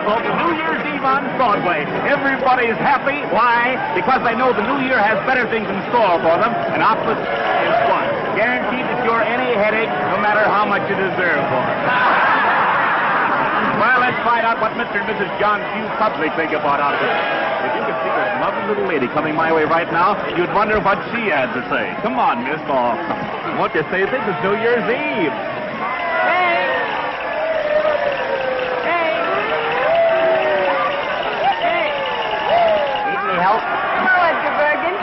folks. New Year's Eve on Broadway. Everybody's happy. Why? Because they know the new year has better things in store for them, and opposite is fun. Guaranteed to cure any headache, no matter how much you deserve for it. Well, let's find out what Mr. and Mrs. John Q. Public think about all this. If you could see this lovely little lady coming my way right now, you'd wonder what she had to say. Come on, miss. Oh, won't you say this is New Year's Eve? Hey! Hey! Hey! Need any help? Hello, Edgar Bergen.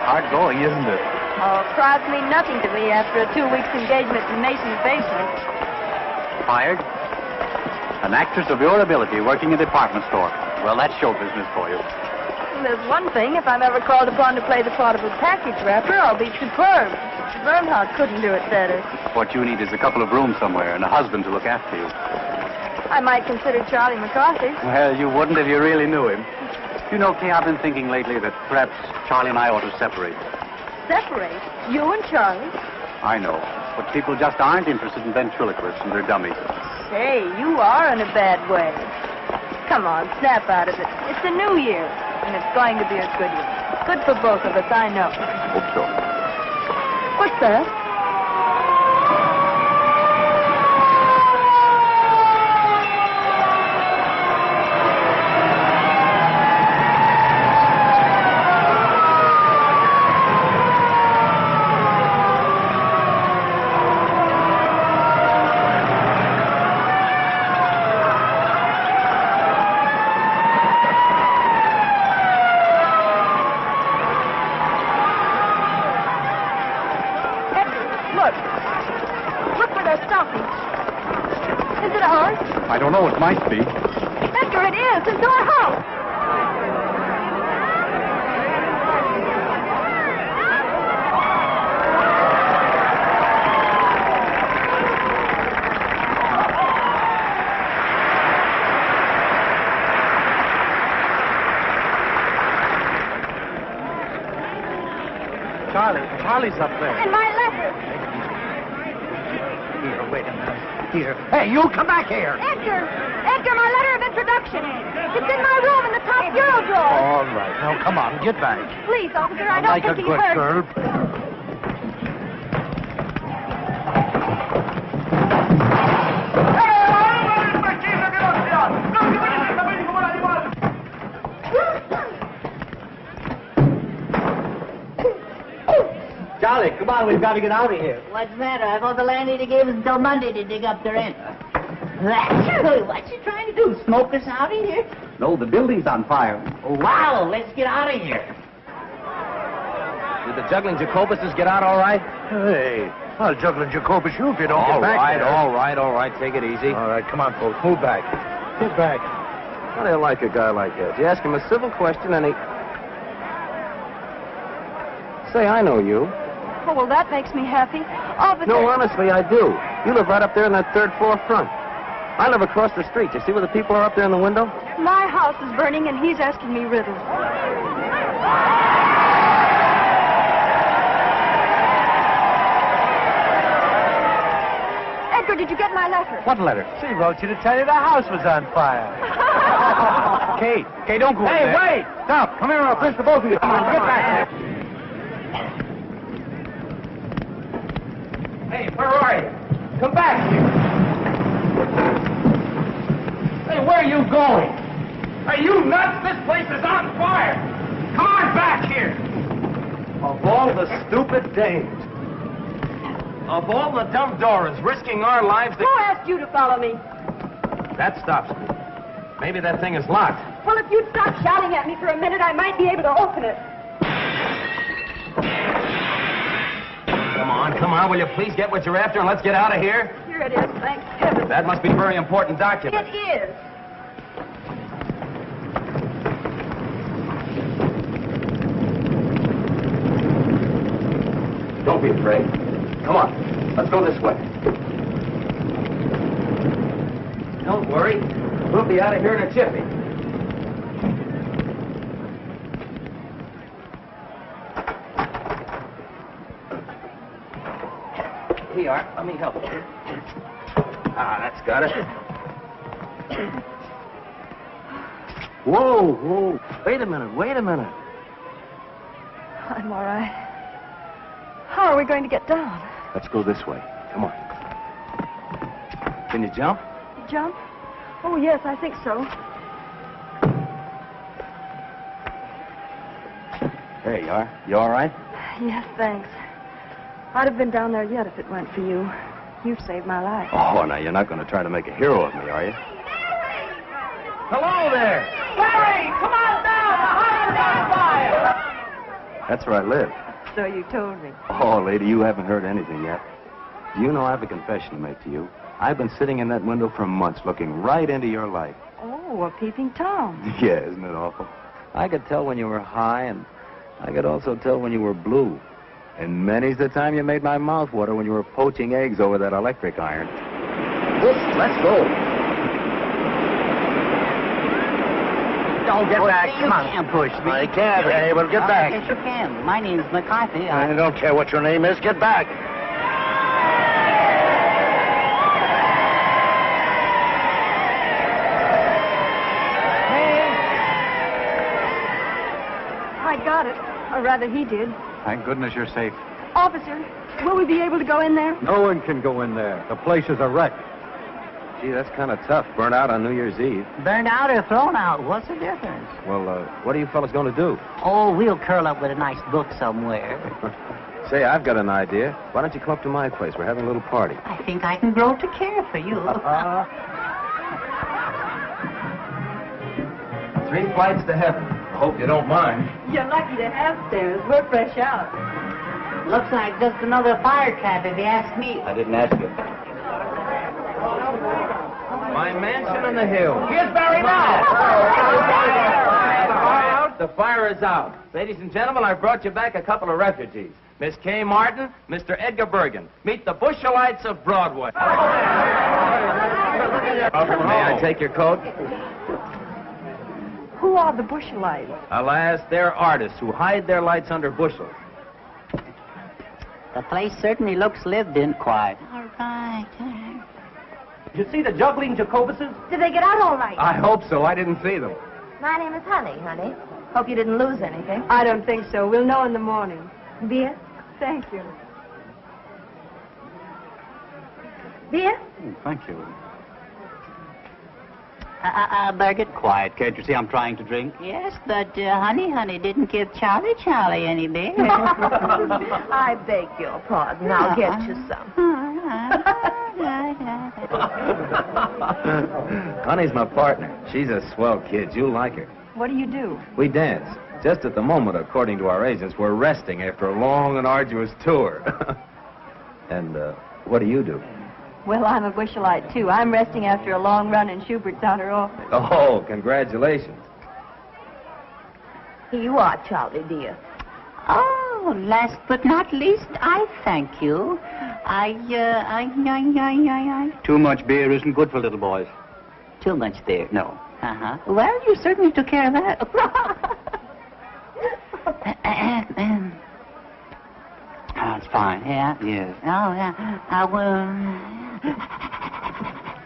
Hard going, isn't it? Oh, crowds mean nothing to me after a 2 weeks engagement in Mason's basement. Fired? An actress of your ability working in a department store. Well, that's show business for you. There's one thing. If I'm ever called upon to play the part of a package wrapper, I'll be superb. Bernhardt couldn't do it better. What you need is a couple of rooms somewhere and a husband to look after you. I might consider Charlie McCarthy. Well, you wouldn't if you really knew him. You know, Kay, I've been thinking lately that perhaps Charlie and I ought to separate. Separate? You and Charlie? I know. But people just aren't interested in ventriloquists and their dummies. Hey, you are in a bad way. Come on, snap out of it. It's a new year, and it's going to be a good one. Good for both of us, I know. Hope so. What's that? I don't know. It might be. Edgar, it is. It's our house. Charlie's up there. And my letter. Here, wait a minute. Here. Hey, you come back here. Edgar, my letter of introduction. It's in my room in the top bureau drawer. All right. Now, come on, get back. Please, officer, I don't Like a think he good heard. girl. Charlie, come on, we've got to get out of here. What's the matter? I thought the landlady gave us until Monday to dig up the rent. What's she trying to do? Smoke us out of here? No, the building's on fire. Oh, wow, let's get out of here. Did the juggling Jacobuses get out all right? Hey, I'll juggle Jacobus you if you don't get back there. All right. Take it easy. All right, come on, folks. Move back. Get back. How do you like a guy like that? You ask him a civil question and he... Say, I know you. Oh, well, that makes me happy. Officer... No, honestly, I do. You live right up there in that third floor front. I live across the street. You see where the people are up there in the window? My house is burning, and he's asking me riddles. Edgar, did you get my letter? What letter? She wrote you to tell you the house was on fire. Kate, don't go Hey, in there. wait! Stop. Come here and I'll push the both of you. Come on, get back here. Hey, where are you? Come back here. Hey, where are you going? Are you nuts? This place is on fire. Come on back here. Of all the stupid dames. Of all the dumb Dorans risking our lives to... Who asked you to follow me? That stops me. Maybe that thing is locked. Well, if you'd stop shouting at me for a minute, I might be able to open it. Come on, will you please get what you're after and let's get out of here? Here it is, thank heaven. That must be a very important document. It is. Don't be afraid. Come on, let's go this way. Don't worry. We'll be out of here in a jiffy. Here you are. Let me help you. Ah, that's got it. Whoa, whoa. Wait a minute. I'm all right. How are we going to get down? Let's go this way. Come on. Can you jump? Jump? Oh, yes, I think so. There you are. You all right? Yes, thanks. I'd have been down there yet if it weren't for you. You've saved my life. Oh, now you're not going to try to make a hero of me, are you? Hello there. Larry, come on down. The house is on fire. That's where I live. So you told me. Oh, lady, you haven't heard anything yet. Do you know I have a confession to make to you? I've been sitting in that window for months looking right into your life. Oh, a peeping Tom. Yeah, isn't it awful? I could tell when you were high, and I could also tell when you were blue. And many's the time you made my mouth water when you were poaching eggs over that electric iron. Let's go. Don't get back. You can't push me. I can't. Hey, well, get back. Yes, you can. My name's McCarthy. I don't care what your name is. Get back. I got it. Or rather, he did. Thank goodness you're safe. Officer, will we be able to go in there? No one can go in there. The place is a wreck. Gee, that's kind of tough. Burnt out on New Year's Eve. Burned out or thrown out? What's the difference? Well, what are you fellas going to do? Oh, we'll curl up with a nice book somewhere. Say, I've got an idea. Why don't you come up to my place? We're having a little party. I think I can grow to care for you. 3 flights to heaven. I hope you don't mind. You're lucky to have stairs. We're fresh out. Looks like just another fire trap, if you ask me. I didn't ask you. My mansion on the hill. Here's Barry now. The fire is out. Ladies and gentlemen, I've brought you back a couple of refugees. Miss Kay Martin, Mr. Edgar Bergen. Meet the Bushelites of Broadway. May I take your coat? Who are the Bushelites? Alas, they're artists who hide their lights under bushels. The place certainly looks lived in quiet. All right. Did you see the juggling Jacobuses? Did they get out all right? I hope so. I didn't see them. My name is Honey. Hope you didn't lose anything. I don't think so. We'll know in the morning. Beer? Thank you. Beer? Oh, thank you. Bergen? Quiet, can't you see I'm trying to drink? Yes, but Honey didn't give Charlie any beer. I beg your pardon. I'll get you some. Honey's my partner. She's a swell kid. You'll like her. What do you do? We dance. Just at the moment, according to our agents, we're resting after a long and arduous tour. And what do you do? Well, I'm a Bushelite, too. I'm resting after a long run in Schubert's outer office. Oh, congratulations. Here you are, Charlie, dear. Oh, last but not least, I thank you. Too much beer isn't good for little boys. Too much there. No. Uh-huh. Well, you certainly took care of that. Oh, it's fine. Yeah? Yes. Oh, yeah. I will...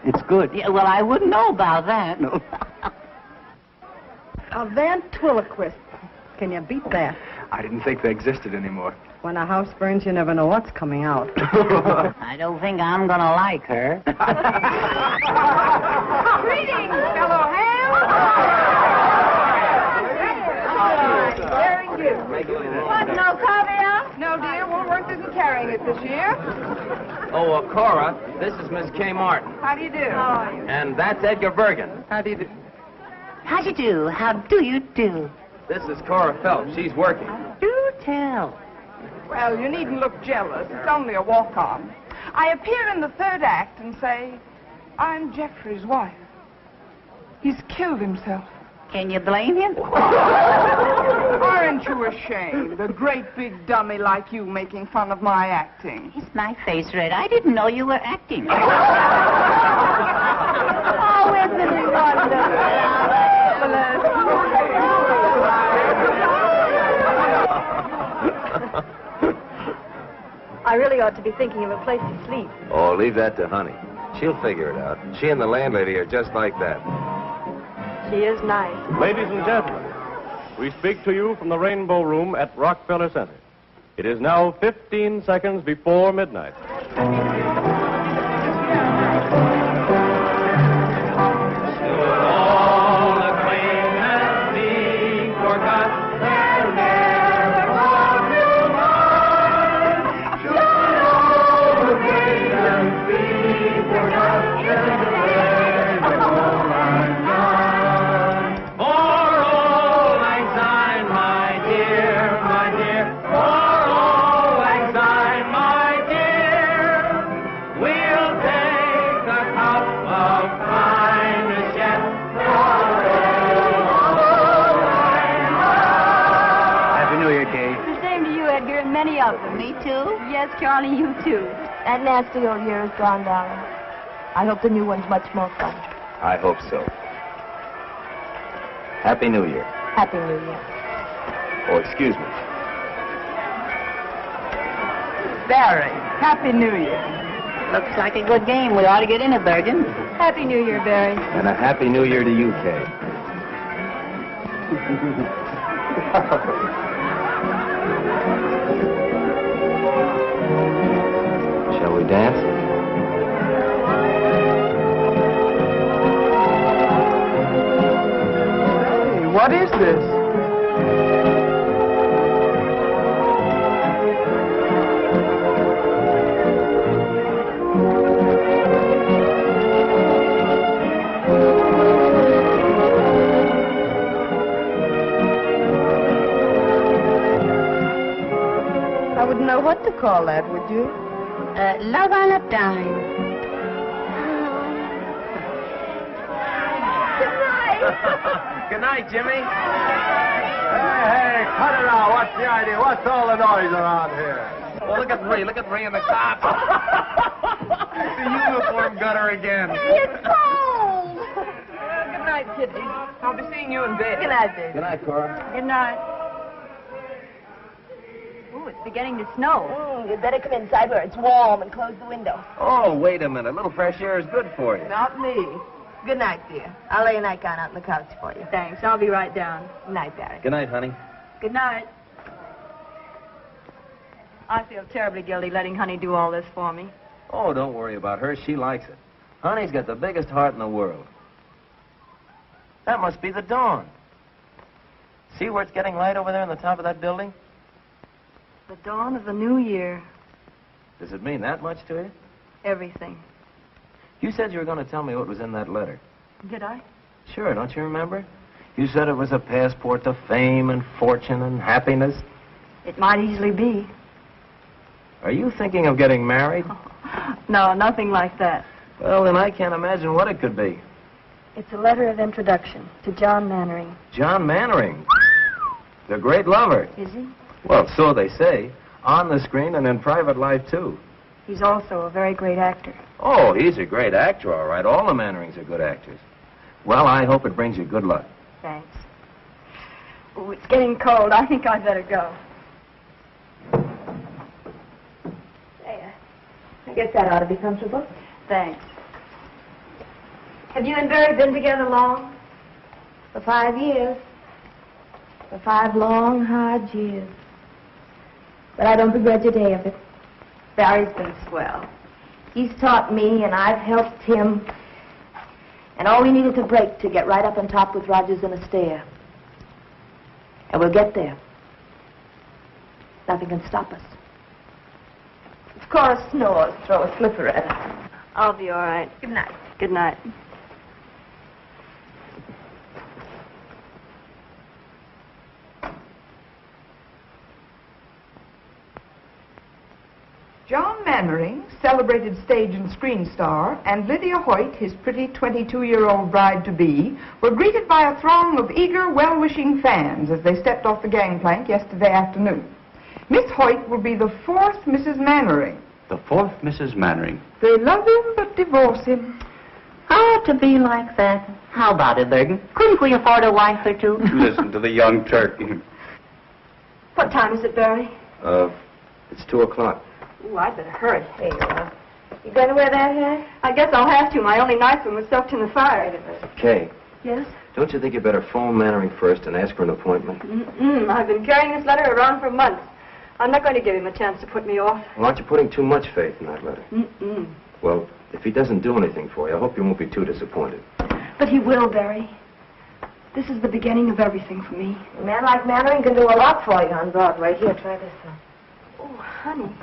It's good. Yeah, well, I wouldn't know about that. No. A ventriloquist. Can you beat that? I didn't think they existed anymore. When a house burns, you never know what's coming out. I don't think I'm going to like her. Greetings, fellow ham. Very good. What, no caviar? No, dear. Woolworth isn't carrying it this year. Oh, Cora, this is Miss Kay Martin. How do you do? How are you? And that's Edgar Bergen. How do you do? How do you do? How do you do? This is Cora Phelps. She's working. Do tell. Well, you needn't look jealous. It's only a walk-on. I appear in the third act and say, I'm Jeffrey's wife. He's killed himself. Can you blame him? Aren't you ashamed? A great big dummy like you making fun of my acting. Is my face red? I didn't know you were acting. Oh, isn't it I really ought to be thinking of a place to sleep. Oh, leave that to Honey. She'll figure it out. She and the landlady are just like that. She is nice. Ladies and gentlemen, we speak to you from the Rainbow Room at Rockefeller Center. It is now 15 seconds before midnight. Many of them. Me too? Yes, Charlie, you too. That nasty old year is gone, darling. I hope the new one's much more fun. I hope so. Happy New Year. Happy New Year. Oh, excuse me. Barry, Happy New Year. Looks like a good game. We ought to get in it, Bergen. Happy New Year, Barry. And a Happy New Year to you, Kay. Shall we dance? Hey, what is this? I wouldn't know what to call that, would you? Love on a dime. Good night, Jimmy. Hey, cut it out. What's the idea? What's all the noise around here? Well, look at Ree. Look at Ree in the cop. The uniform got her again. It's cold. Good night, Kitty. I'll be seeing you in bed. Good night, baby. Good night, Cora. Good night. Ooh, it's beginning to snow. You'd better come inside where it's warm and close the window. Oh, wait a minute. A little fresh air is good for you. Not me. Good night, dear. I'll lay a nightgown out on the couch for you. Thanks. I'll be right down. Good night, Barry. Good night, honey. Good night. I feel terribly guilty letting Honey do all this for me. Oh, don't worry about her. She likes it. Honey's got the biggest heart in the world. That must be the dawn. See where it's getting light over there on the top of that building? The dawn of the new year. Does it mean that much to you? Everything. You said you were going to tell me what was in that letter. Did I? Sure, don't you remember? You said it was a passport to fame and fortune and happiness. It might easily be. Are you thinking of getting married? No, nothing like that. Well, then I can't imagine what it could be. It's a letter of introduction to John Mannering. John Mannering. The great lover. Is he? Well, so they say. On the screen and in private life, too. He's also a very great actor. Oh, he's a great actor, all right. All the Mannerings are good actors. Well, I hope it brings you good luck. Thanks. Oh, it's getting cold. I think I'd better go. There. I guess that ought to be comfortable. Thanks. Have you and Barry been together long? For 5 years. For 5 long, hard years. But I don't begrudge a day of it. Barry's been swell. He's taught me, and I've helped him. And all we need is a break to get right up on top with Rogers and Astaire. And we'll get there. Nothing can stop us. If Cora snores, throw a slipper at her. I'll be all right. Good night. Good night. John Mannering, celebrated stage and screen star, and Lydia Hoyt, his pretty 22-year-old bride-to-be, were greeted by a throng of eager, well-wishing fans as they stepped off the gangplank yesterday afternoon. Miss Hoyt will be the 4th Mrs. Mannering. The 4th Mrs. Mannering. They love him but divorce him. Oh, to be like that. How about it, Bergen? Couldn't we afford a wife or two? Listen to the young turkey. What time is it, Barry? It's 2 o'clock. Ooh, I'd better hurry. There you are. You going to wear that hat? I guess I'll have to. My only nice one was soaked in the fire. Kay, Yes? Don't you think you better phone Mannering first and ask for an appointment? I've been carrying this letter around for months. I'm not going to give him a chance to put me off. Well, aren't you putting too much faith in that letter? Well, if he doesn't do anything for you, I hope you won't be too disappointed. But he will, Barry. This is the beginning of everything for me. A man like Mannering can do a lot for you on Broadway. Here, try this one. Oh, honey.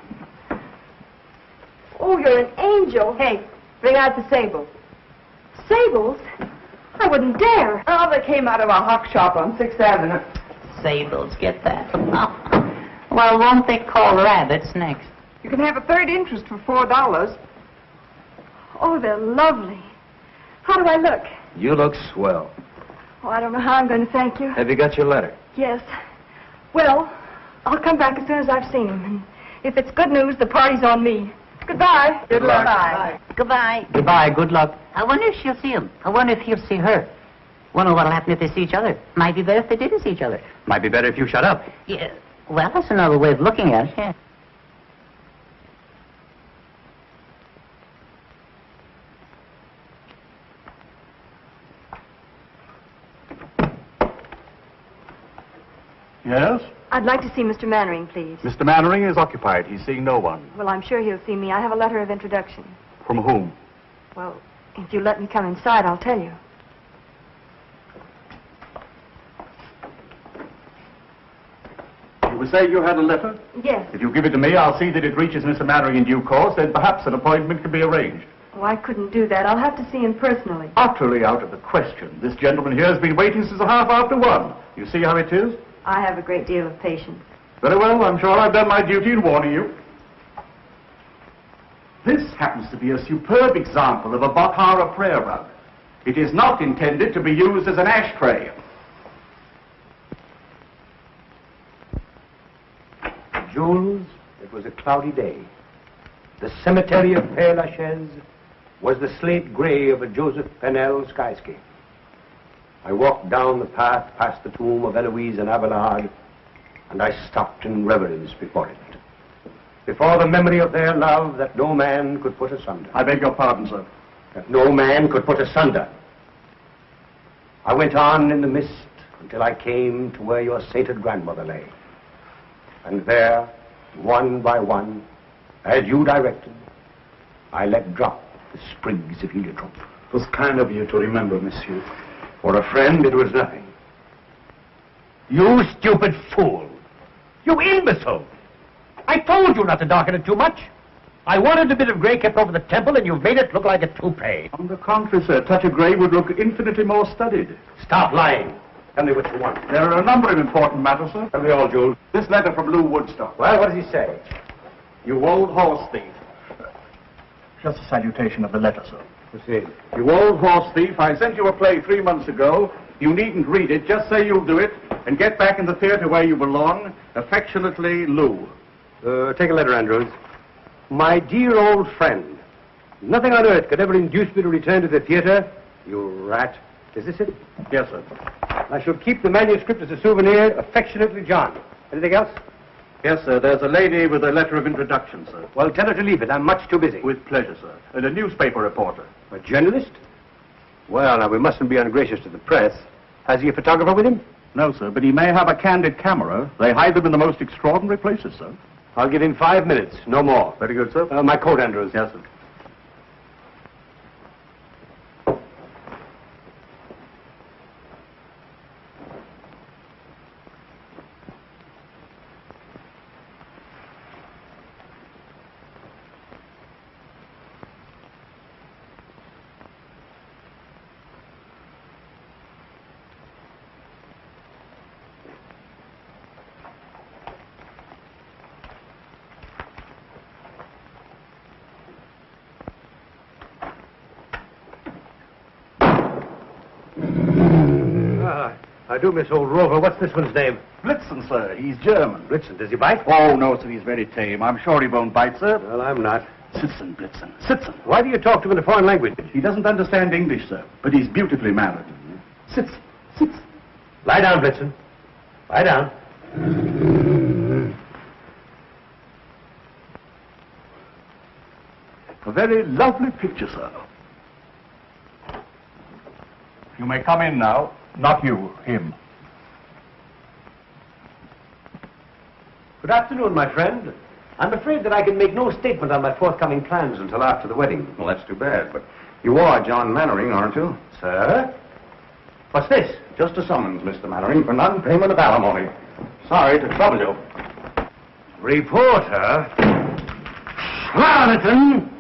Oh, you're an angel. Hey, bring out the sable. Sables? I wouldn't dare. Oh, they came out of a hock shop on 6th Avenue. Sables, get that. Well, won't they call rabbits next? You can have a third interest for $4. Oh, they're lovely. How do I look? You look swell. Oh, I don't know how I'm going to thank you. Have you got your letter? Yes. Well, I'll come back as soon as I've seen him. And if it's good news, the party's on me. Goodbye. Good luck. Bye. Goodbye. Goodbye, good luck. I wonder if she'll see him. I wonder if he'll see her. Wonder what'll happen if they see each other. Might be better if they didn't see each other. Might be better if you shut up. Yeah. Well, that's another way of looking at it, yeah. Yes? I'd like to see Mr. Mannering, please. Mr. Mannering is occupied. He's seeing no one. Well, I'm sure he'll see me. I have a letter of introduction. From whom? Well, if you let me come inside, I'll tell you. You were saying you had a letter? Yes. If you give it to me, I'll see that it reaches Mr. Mannering in due course, then perhaps an appointment can be arranged. Oh, I couldn't do that. I'll have to see him personally. Utterly out of the question. This gentleman here has been waiting since 1:30. You see how it is? I have a great deal of patience. Very well, I'm sure I've done my duty in warning you. This happens to be a superb example of a Bakhara prayer rug. It is not intended to be used as an ashtray. Jules, it was a cloudy day. The cemetery of Père Lachaise was the slate gray of a Joseph Pennell skyscape. I walked down the path past the tomb of Eloise and Abelard, and I stopped in reverence before it. Before the memory of their love that no man could put asunder. I beg your pardon, sir. That no man could put asunder. I went on in the mist until I came to where your sainted grandmother lay. And there, one by one, as you directed, I let drop the sprigs of heliotrope. It was kind of you to remember, monsieur. For a friend, it was nothing. You stupid fool! You imbecile! I told you not to darken it too much. I wanted a bit of gray kept over the temple, and you've made it look like a toupee. On the contrary, sir, a touch of grey would look infinitely more studied. Stop lying. Tell me what you want. There are a number of important matters, sir. Tell me all, Jules. This letter from Lou Woodstock. Well, what does he say? You old horse thief. Just a salutation of the letter, sir. Proceed. You old horse thief, I sent you a play 3 months ago. You needn't read it. Just say you'll do it and get back in the theater where you belong. Affectionately, Lou. Take a letter, Andrews. My dear old friend, nothing on earth could ever induce me to return to the theater. You rat. Is this it? Yes, sir. I shall keep the manuscript as a souvenir. Affectionately, John. Anything else? Yes, sir. There's a lady with a letter of introduction, sir. Well, tell her to leave it. I'm much too busy. With pleasure, sir. And a newspaper reporter. A journalist? Well, now, we mustn't be ungracious to the press. Has he a photographer with him? No, sir, but he may have a candid camera. They hide them in the most extraordinary places, sir. I'll give him 5 minutes, no more. Very good, sir. My coat, Andrews. Yes, sir. I do miss old Rover. What's this one's name? Blitzen, sir. He's German. Blitzen. Does he bite? Oh, no, sir. He's very tame. I'm sure he won't bite, sir. Well, I'm not. Sitzen, Blitzen. Sitzen. Why do you talk to him in a foreign language? He doesn't understand English, sir, but he's beautifully mannered. Sitzen. Sitzen. Lie down, Blitzen. Lie down. A very lovely picture, sir. You may come in now. Not you, him. Good afternoon, my friend. I'm afraid that I can make no statement on my forthcoming plans until after the wedding. Well, that's too bad, but you are John Mannering, aren't you? Sir? What's this? Just a summons, Mr. Mannering, for non-payment of alimony. Sorry to trouble you. Reporter? Charlatan!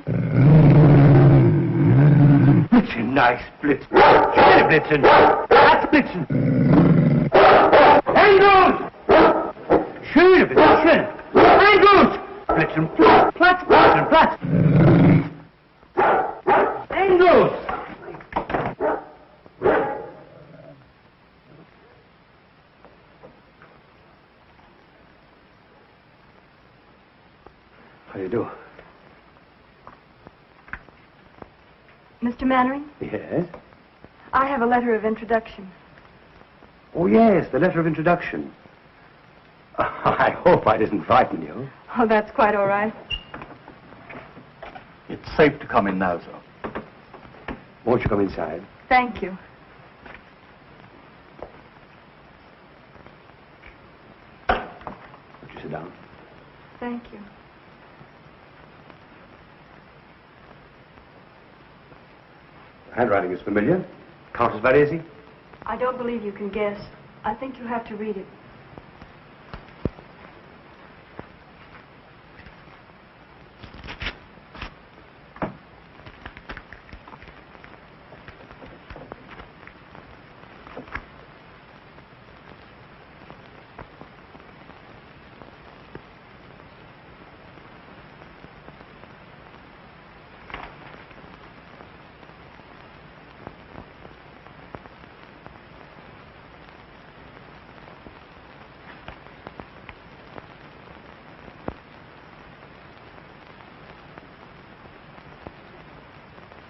Blitzen, nice Blitzen. Schöne Blitzen. That's Blitzen. Engels! Schöne Blitzen. Engels! Blitzen, Platz, Blitzen, Platz. Engels! How do you do? Mr. Mannering, Yes? I have a letter of introduction. Oh, yes, the letter of introduction. I hope I didn't frighten you. Oh, that's quite all right. It's safe to come in now, sir. Won't you come inside? Thank you. Won't you sit down? Thank you. Handwriting is familiar. Countess Varese? I don't believe you can guess. I think you have to read it.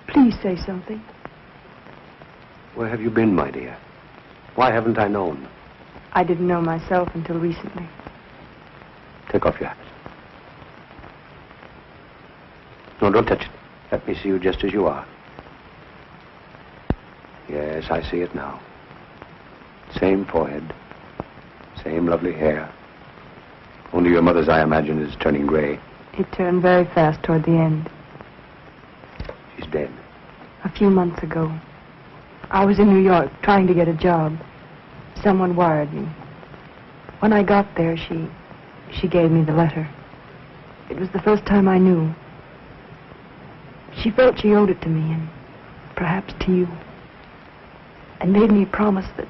Please say something. Where have you been, my dear? Why haven't I known? I didn't know myself until recently. Take off your hat. No, don't touch it. Let me see you just as you are. Yes, I see it now. Same forehead. Same lovely hair. Only your mother's, I imagine, is turning gray. It turned very fast toward the end. She's dead. A few months ago. I was in New York trying to get a job. Someone wired me. When I got there, she gave me the letter. It was the first time I knew. She felt she owed it to me, and perhaps to you. And made me promise that...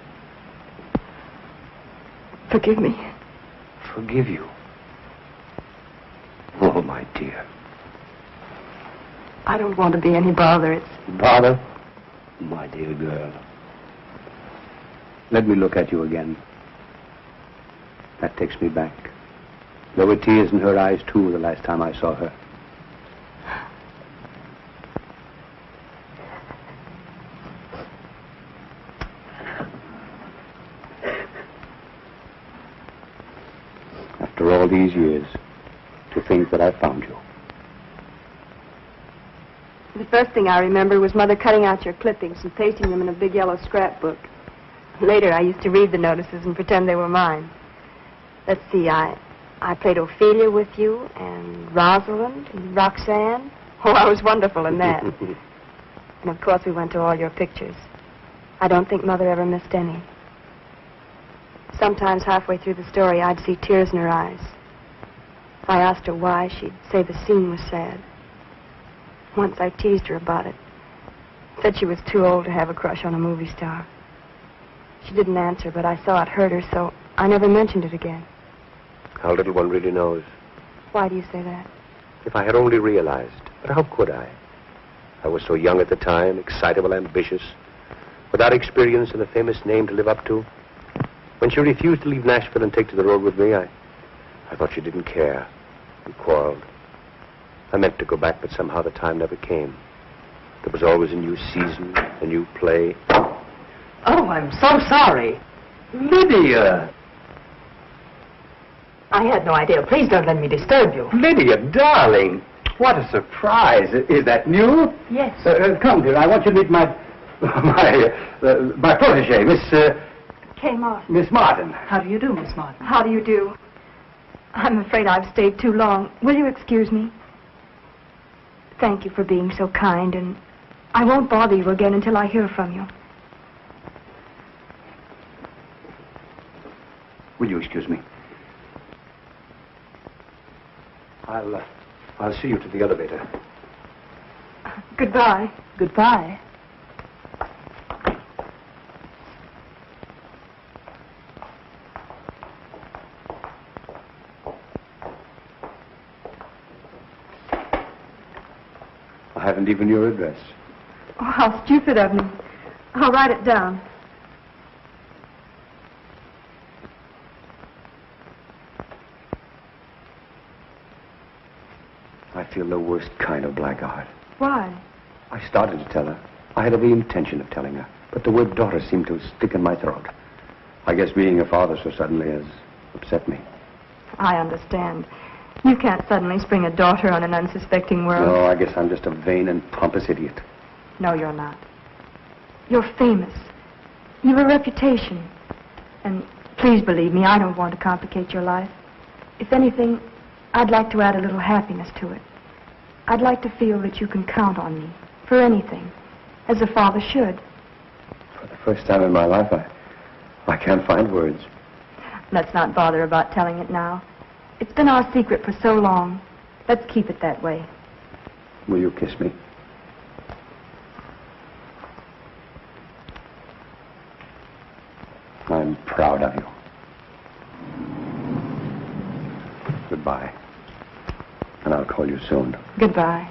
Forgive me. Forgive you? Oh, my dear. I don't want to be any bother. It's... Bother? My dear girl. Let me look at you again. That takes me back. There were tears in her eyes, too, the last time I saw her. After all these years, to think that I found you. The first thing I remember was Mother cutting out your clippings and pasting them in a big yellow scrapbook. Later, I used to read the notices and pretend they were mine. Let's see, I played Ophelia with you, and Rosalind, and Roxanne. Oh, I was wonderful in that. And, of course, we went to all your pictures. I don't think Mother ever missed any. Sometimes halfway through the story, I'd see tears in her eyes. If I asked her why, she'd say the scene was sad. Once I teased her about it. Said she was too old to have a crush on a movie star. She didn't answer, but I saw it hurt her, so I never mentioned it again. How little one really knows. Why do you say that? If I had only realized. But how could I? I was so young at the time, excitable, ambitious, without experience and a famous name to live up to. When she refused to leave Nashville and take to the road with me, I thought she didn't care. We quarreled. I meant to go back, but somehow the time never came. There was always a new season, a new play. Oh, I'm so sorry. Lydia! I had no idea. Please don't let me disturb you. Lydia, darling! What a surprise. Is that new? Yes. Come, dear. I want you to meet my My protege, Miss... Kay Martin. Miss Martin. How do you do, Miss Martin? How do you do? I'm afraid I've stayed too long. Will you excuse me? Thank you for being so kind, and I won't bother you again until I hear from you. Will you excuse me? I'll see you to the elevator. Goodbye. Goodbye. I haven't even your address. Oh, how stupid of me. I'll write it down. I feel the worst kind of blackguard. Why? I started to tell her. I had every intention of telling her, but the word daughter seemed to stick in my throat. I guess being a father so suddenly has upset me. I understand. You can't suddenly spring a daughter on an unsuspecting world. No, I guess I'm just a vain and pompous idiot. No, you're not. You're famous. You've a reputation. And please believe me, I don't want to complicate your life. If anything, I'd like to add a little happiness to it. I'd like to feel that you can count on me for anything, as a father should. For the first time in my life, I can't find words. Let's not bother about telling it now. It's been our secret for so long. Let's keep it that way. Will you kiss me? I'm proud of you. Goodbye. And I'll call you soon. Goodbye.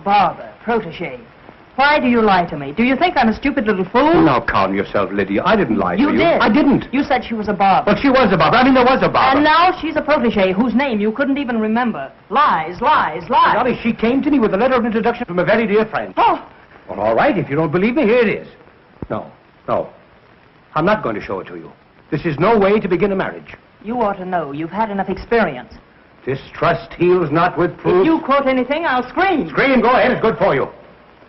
Barbara, protege. Why do you lie to me? Do you think I'm a stupid little fool? Now calm yourself, Lydia. I didn't lie to you. You did. I didn't. You said she was a Barbara. But she was a Barbara. I mean, there was a Barbara. And now she's a protege whose name you couldn't even remember. Lies, lies, lies. Dolly, she came to me with a letter of introduction from a very dear friend. Oh. Well, all right. If you don't believe me, here it is. No. I'm not going to show it to you. This is no way to begin a marriage. You ought to know. You've had enough experience. Distrust heals not with proof. If you quote anything, I'll scream. Scream. Go ahead. It's good for you.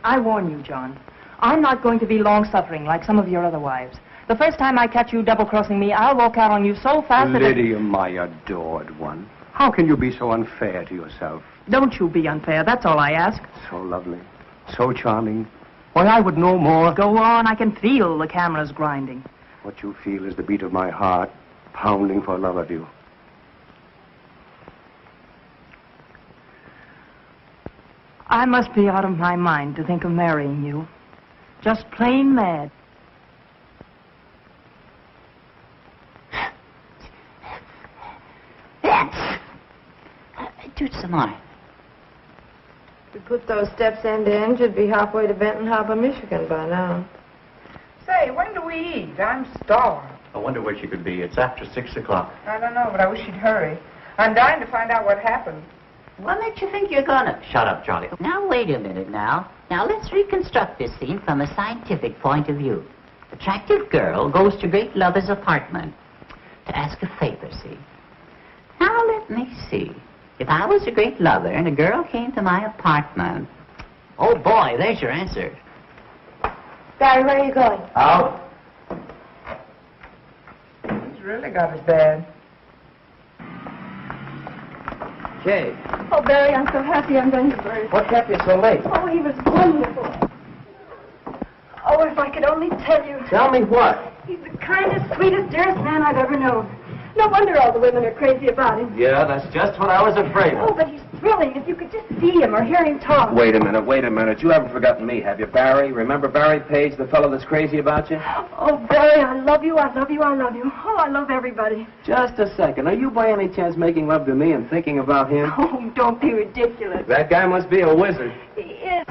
I warn you, John. I'm not going to be long-suffering like some of your other wives. The first time I catch you double-crossing me, I'll walk out on you so fast that... Lydia, my adored one. How can you be so unfair to yourself? Don't you be unfair. That's all I ask. So lovely. So charming. Why, I would know more. Go on. I can feel the cameras grinding. What you feel is the beat of my heart, pounding for love of you. I must be out of my mind to think of marrying you. Just plain mad. Do some more. If we put those steps end to end, you'd be halfway to Benton Harbor, Michigan by now. Say, when do we eat? I'm starved. I wonder where she could be. It's after 6 o'clock. I don't know, but I wish she'd hurry. I'm dying to find out what happened. What makes you think you're gonna? Shut up, Charlie. Now, wait a minute now. Now, let's reconstruct this scene from a scientific point of view. Attractive girl goes to great lover's apartment to ask a favor, see? Now, let me see. If I was a great lover and a girl came to my apartment... Oh, boy, there's your answer. Barry, where are you going? Out. He's really got it bad. Kay, Oh, Barry, I'm so happy I'm going to birth. what kept you so late? Oh, he was wonderful. Oh, if I could only tell you. Tell me what? He's the kindest, sweetest, dearest man I've ever known. No wonder all the women are crazy about him. Yeah, that's just what I was afraid Oh, of. but he's thrilling. If you could just see him or hear him talk. Wait a minute. You haven't forgotten me, have you, Barry? Remember Barry Page, the fellow that's crazy about you? Oh, Barry, I love you, I love you, I love you. Oh, I love everybody. Just a second. Are you by any chance making love to me and thinking about him? Oh, don't be ridiculous. That guy must be a wizard. He is.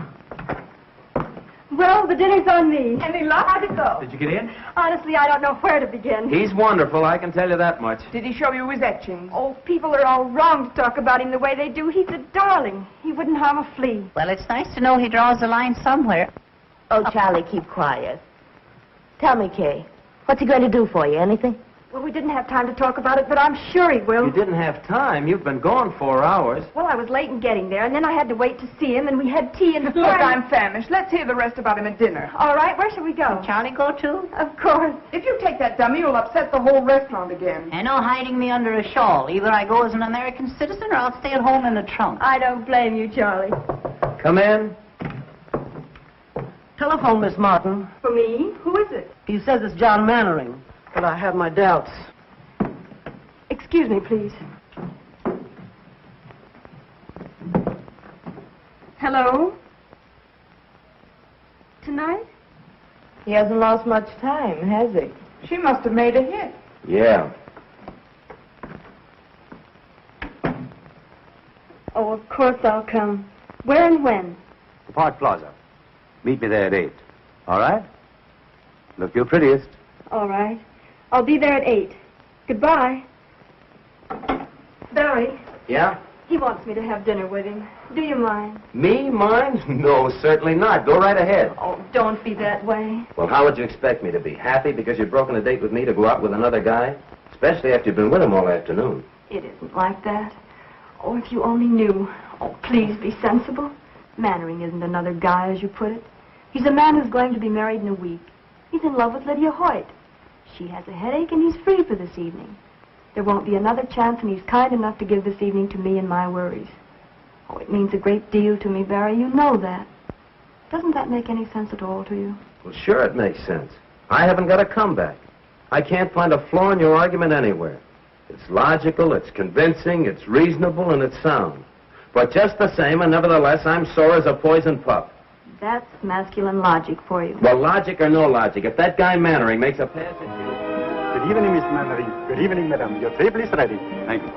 Well, the dinner's on me. Any luck? How'd it go? Did you get in? Honestly, I don't know where to begin. He's wonderful, I can tell you that much. Did he show you his etchings? Oh, people are all wrong to talk about him the way they do. He's a darling. He wouldn't harm a flea. Well, it's nice to know he draws a line somewhere. Oh, Charlie, keep quiet. Tell me, Kay, what's he going to do for you? Anything? Well, we didn't have time to talk about it, but I'm sure he will. You didn't have time. You've been gone 4 hours. Well, I was late in getting there, and then I had to wait to see him, and we had tea and... Look, I'm famished. Let's hear the rest about him at dinner. All right, where shall we go? Can Charlie go too? Of course. If you take that dummy, you'll upset the whole restaurant again. And no hiding me under a shawl. Either I go as an American citizen or I'll stay at home in the trunk. I don't blame you, Charlie. Come in. Telephone, Miss Martin. For me? Who is it? He says it's John Mannering, but I have my doubts. Excuse me, please. Hello? Tonight? He hasn't lost much time, has he? She must have made a hit. Yeah. Oh, of course I'll come. Where and when? The Park Plaza. Meet me there at 8. All right? Look your prettiest. All right. I'll be there at 8. Goodbye. Barry, Yeah? he wants me to have dinner with him. Do you mind? Me? Mine? No, certainly not. Go right ahead. Oh, don't be that way. Well, how would you expect me to be? Happy because you've broken a date with me to go out with another guy? Especially after you've been with him all afternoon. It isn't like that. Oh, if you only knew. Oh, please be sensible. Mannering isn't another guy, as you put it. He's a man who's going to be married in a week. He's in love with Lydia Hoyt. She has a headache, and he's free for this evening. There won't be another chance, and he's kind enough to give this evening to me and my worries. Oh, it means a great deal to me, Barry. You know that. Doesn't that make any sense at all to you? Well, sure it makes sense. I haven't got a comeback. I can't find a flaw in your argument anywhere. It's logical, it's convincing, it's reasonable, and it's sound. But just the same, and nevertheless, I'm sore as a poisoned pup. That's masculine logic for you. Well, logic or no logic, if that guy Mannering makes a pass at you... Good evening, Miss Mannering. Good evening, madam. Your table is ready. Thank you.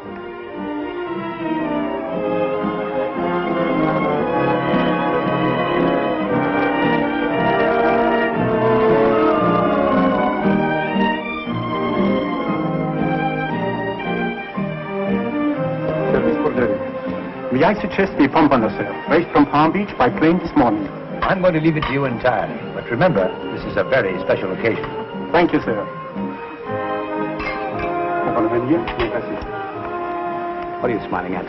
May I suggest we pump on ourselves, right from Palm Beach by plane this morning? I'm going to leave it to you entirely. But remember, this is a very special occasion. Thank you, sir. What are you smiling at?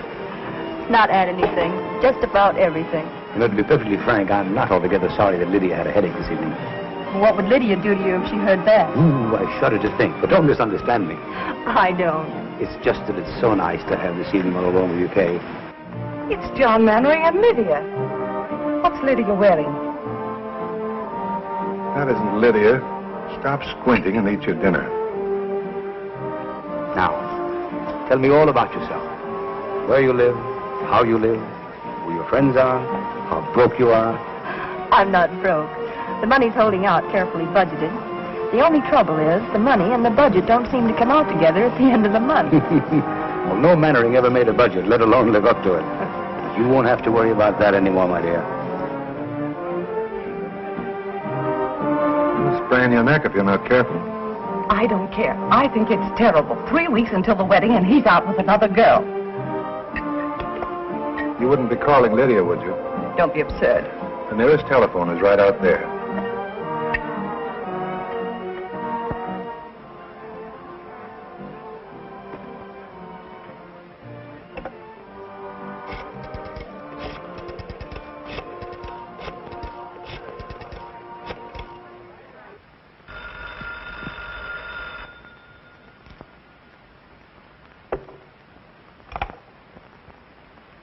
Not at anything. Just about everything. You know, to be perfectly frank, I'm not altogether sorry that Lydia had a headache this evening. What would Lydia do to you if she heard that? Ooh, I shudder to think. But don't misunderstand me. I don't. It's just that it's so nice to have this evening all alone with you, Kay. It's John Mannering and Lydia. What's Lydia wearing? That isn't Lydia. Stop squinting and eat your dinner. Now, tell me all about yourself. Where you live, how you live, who your friends are, how broke you are. I'm not broke. The money's holding out, carefully budgeted. The only trouble is the money and the budget don't seem to come out together at the end of the month. Well, no Mannering ever made a budget, let alone live up to it. You won't have to worry about that anymore, my dear. You'll sprain your neck if you're not careful. I don't care. I think it's terrible. 3 weeks until the wedding, and he's out with another girl. You wouldn't be calling Lydia, would you? Don't be absurd. The nearest telephone is right out there.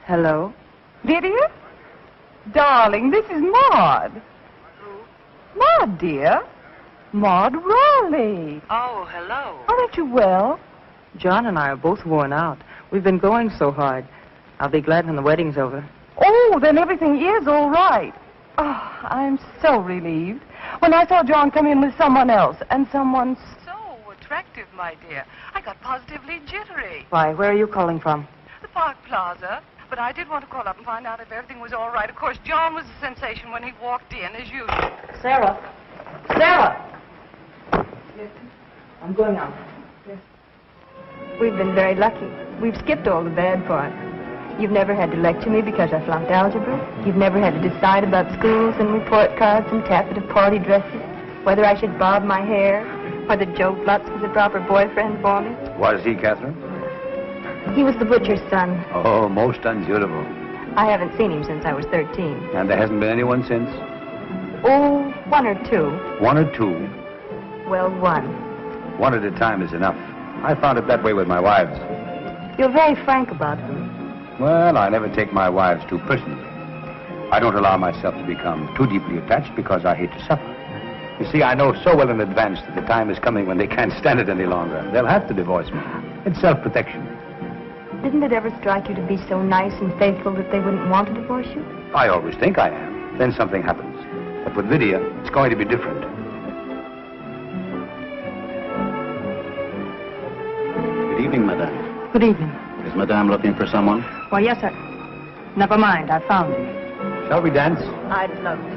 Hello? Lydia? Darling, this is Maud. Maud, dear. Maud Raleigh. Oh, hello. Aren't you well? John and I are both worn out. We've been going so hard. I'll be glad when the wedding's over. Oh, then everything is all right. Oh, I'm so relieved. When I saw John come in with someone else, and someone so attractive, my dear, I got positively jittery. Why, where are you calling from? The Park Plaza. But I did want to call up and find out if everything was all right. Of course, John was a sensation when he walked in, as usual. Sarah. Sarah! Yes. I'm going out. Yes. We've been very lucky. We've skipped all the bad parts. You've never had to lecture me because I flunked algebra. You've never had to decide about schools and report cards and taffeta party dresses, whether I should bob my hair, whether Joe Flutz was a proper boyfriend for me. Was he, Catherine? He was the butcher's son. Oh, most unsuitable. I haven't seen him since I was 13. And there hasn't been anyone since? Oh, one or two. One or two? Well, one. One at a time is enough. I found it that way with my wives. You're very frank about them. Well, I never take my wives too personally. I don't allow myself to become too deeply attached because I hate to suffer. You see, I know so well in advance that the time is coming when they can't stand it any longer. They'll have to divorce me. It's self-protection. Didn't it ever strike you to be so nice and faithful that they wouldn't want to divorce you? I always think I am. Then something happens. But with Lydia, it's going to be different. Good evening, madame. Good evening. Is madame looking for someone? Why, yes, sir. Never mind, I found him. Shall we dance? I'd love to.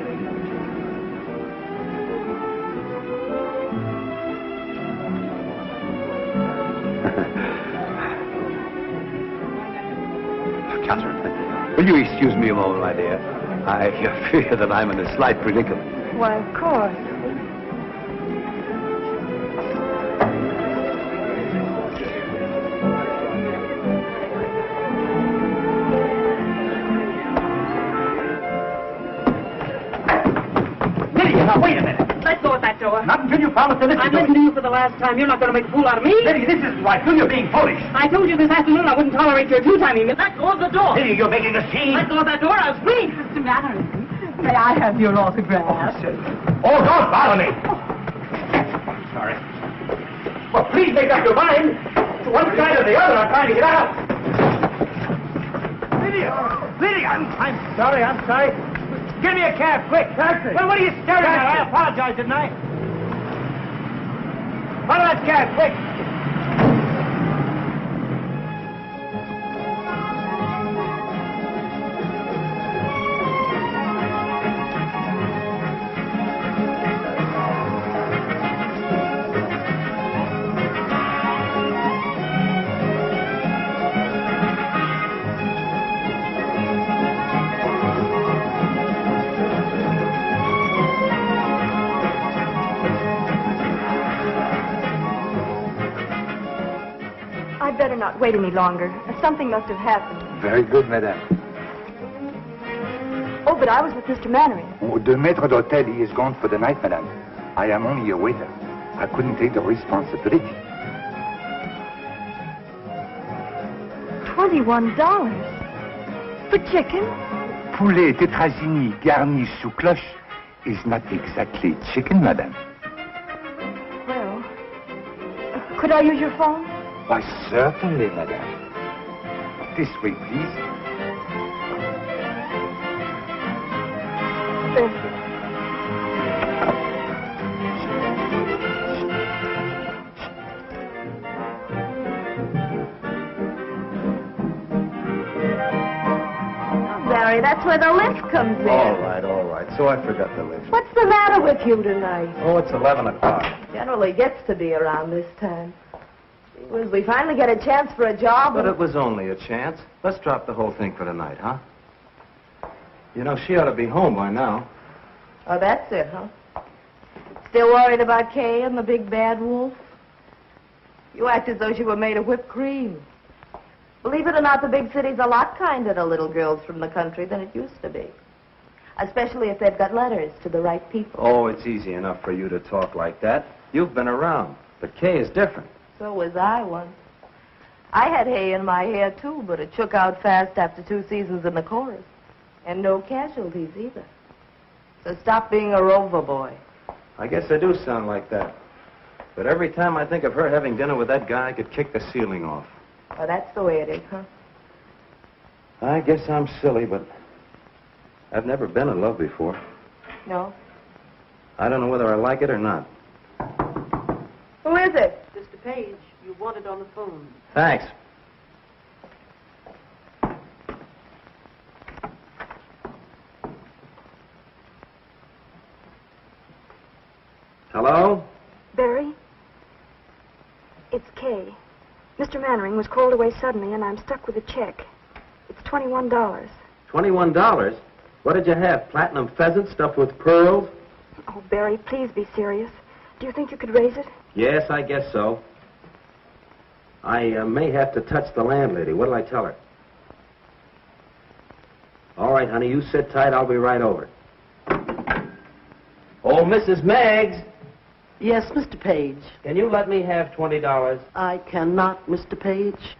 Catherine, will you excuse me a moment, my dear? I fear that I'm in a slight predicament. Why, of course. Now, wait a minute. Let go of that door. Not until you promise to listen I'm to listening me. to you for the last time. You're not going to make a fool out of me. Lydia, this isn't right. You're being foolish. I told you this afternoon I wouldn't tolerate your two-timing me. Let go of the door. Lydia, you're making a scene. Let go of that door. I'll scream. Mr. Mannering, may I have your autograph? Oh, don't bother me. Sorry. Well, please make up your mind. To one side or the other, I'm trying to get out. Lydia, I'm sorry. Give me a cab, quick. Taxi. Well, what are you staring at? I apologize, didn't I? Follow that cab, quick. I'd better not wait any longer. Something must have happened. Very good, madame. Oh, but I was with Mr. Mannering. Oh, the maître d'hôtel, he is gone for the night, madame. I am only a waiter. I couldn't take the responsibility. $21 for chicken? Poulet tétrazini garni sous cloche is not exactly chicken, madame. Well, could I use your phone? Why, certainly, madame. This way, please. Thank you. Barry, that's where the lift comes in. All right. So I forgot the lift. What's the matter with you tonight? Oh, it's 11 o'clock. Generally gets to be around this time. Well, we finally get a chance for a job. But it was only a chance. Let's drop the whole thing for tonight, huh? You know, she ought to be home by now. Oh, that's it, huh? Still worried about Kay and the big bad wolf? You act as though she were made of whipped cream. Believe it or not, the big city's a lot kinder to little girls from the country than it used to be. Especially if they've got letters to the right people. Oh, it's easy enough for you to talk like that. You've been around. But Kay is different. So was I once. I had hay in my hair, too, but it shook out fast after 2 seasons in the chorus. And no casualties, either. So stop being a rover boy. I guess I do sound like that. But every time I think of her having dinner with that guy, I could kick the ceiling off. Well, that's the way it is, huh? I guess I'm silly, but I've never been in love before. No? I don't know whether I like it or not. Who is it? Mr. Page, you wanted on the phone. Thanks. Hello? Barry? It's Kay. Mr. Mannering was called away suddenly, and I'm stuck with a check. It's $21. $21? What did you have? Platinum pheasant stuffed with pearls? Oh, Barry, please be serious. Do you think you could raise it? Yes, I guess so. I may have to touch the landlady. What'll I tell her? All right, honey, you sit tight. I'll be right over. Oh, Mrs. Meggs. Yes, Mr. Page. Can you let me have $20? I cannot, Mr. Page.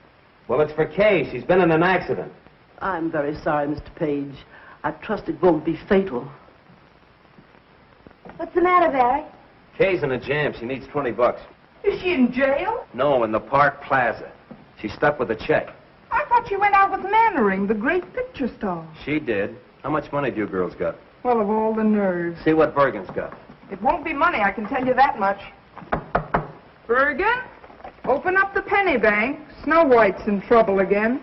Well, it's for Kay. She's been in an accident. I'm very sorry, Mr. Page. I trust it won't be fatal. What's the matter, Barry? Kay's in a jam. She needs $20. Is she in jail? No, in the Park Plaza. She's stuck with a check. I thought she went out with Mannering, the great picture star. She did. How much money do you girls got? Well, of all the nerves. See what Bergen's got. It won't be money, I can tell you that much. Bergen, open up the penny bank. Snow White's in trouble again.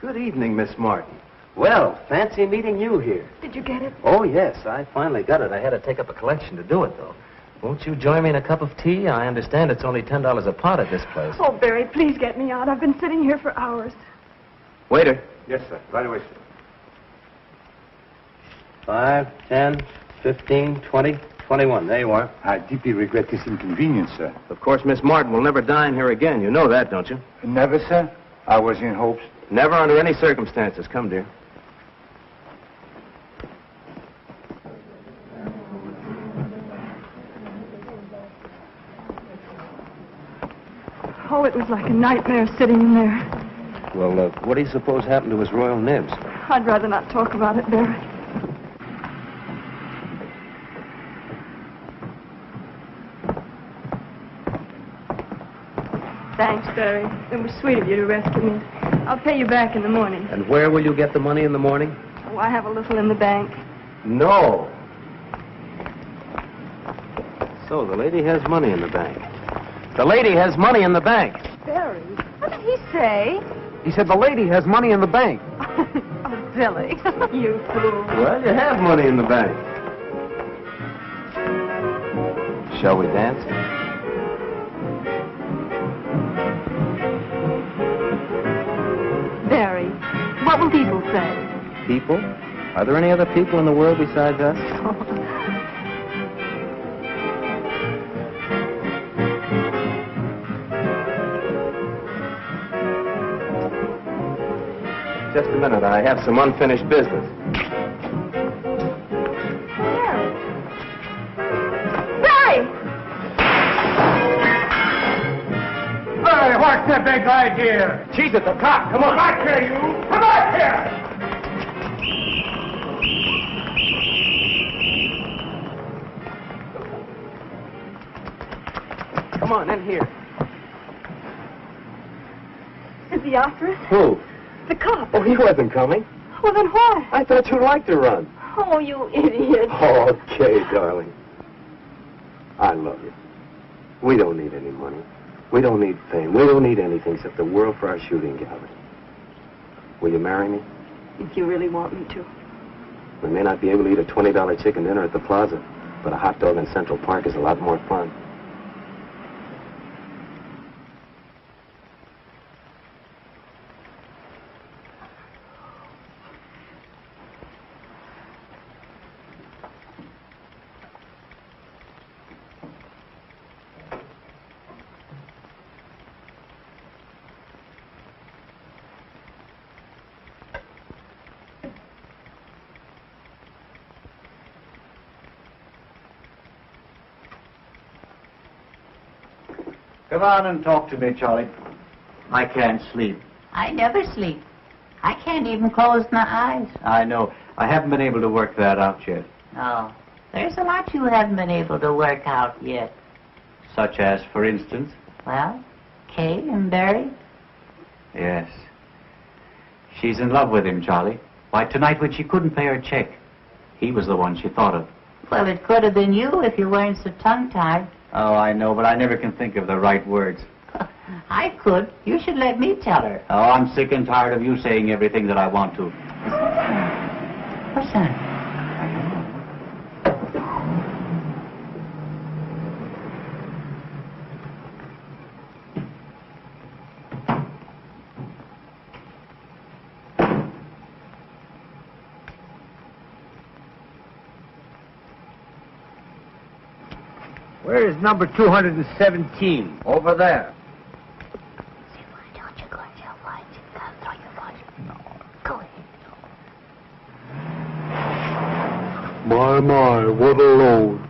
Good evening, Miss Martin. Well, fancy meeting you here. Did you get it? Oh, yes, I finally got it. I had to take up a collection to do it, though. Won't you join me in a cup of tea? I understand it's only $10 a pot at this place. Oh, Barry, please get me out. I've been sitting here for hours. Waiter. Yes, sir. Right away, sir. 5, 10, 15, 20, 21. There you are. I deeply regret this inconvenience, sir. Of course, Miss Martin will never dine here again. You know that, don't you? Never, sir. I was in hopes. Never under any circumstances. Come, dear. Oh, it was like a nightmare sitting in there. Well, what do you suppose happened to his royal nibs? I'd rather not talk about it, Barry. Thanks, Barry. It was sweet of you to rescue me. I'll pay you back in the morning. And where will you get the money in the morning? Oh, I have a little in the bank. No. So the lady has money in the bank. The lady has money in the bank. Barry, what did he say? He said the lady has money in the bank. Oh, Billy, you fool. Well, you have money in the bank. Shall we dance? Barry, what will people say? People? Are there any other people in the world besides us? Just a minute. I have some unfinished business. Barry! Hey, what's the big idea? She's at the top. Come on. Come back here, you! Come back here! Come on, in here. Is he after us? Who? The cop. Oh, he wasn't coming. Well, then why? I thought you'd like to run. Oh, you idiot. Okay, darling. I love you. We don't need any money. We don't need fame. We don't need anything except the world for our shooting gallery. Will you marry me? If you really want me to. We may not be able to eat a $20 chicken dinner at the plaza, but a hot dog in Central Park is a lot more fun. Come on and talk to me, Charlie. I can't sleep. I never sleep. I can't even close my eyes. I know. I haven't been able to work that out yet. Oh, there's a lot you haven't been able to work out yet. Such as, for instance? Well, Kay and Barry. Yes. She's in love with him, Charlie. Why, tonight when she couldn't pay her check, He was the one she thought of. Well, it could have been you if you weren't so tongue-tied. Oh, I know, but I never can think of the right words. I could. You should let me tell her. Oh, I'm sick and tired of you saying everything that I want to. What's that? Where is number 217? Over there. My, what a load.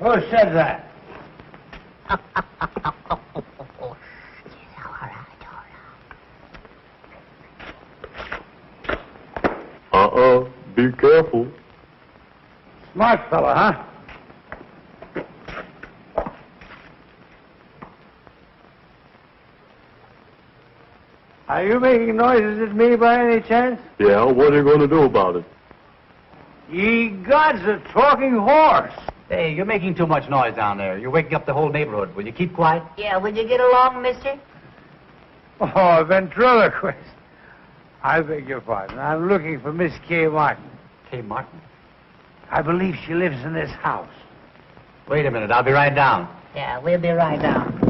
Who said that? Be careful. Smart fella, huh? Are you making noises at me by any chance? Yeah, what are you going to do about it? Ye gods, a talking horse. Hey, you're making too much noise down there. You're waking up the whole neighborhood. Will you keep quiet? Yeah, would you get along, mister? Oh, a ventriloquist. I beg your pardon. I'm looking for Miss Kay Martin. Kay Martin? I believe she lives in this house. Wait a minute. I'll be right down. Yeah, we'll be right down.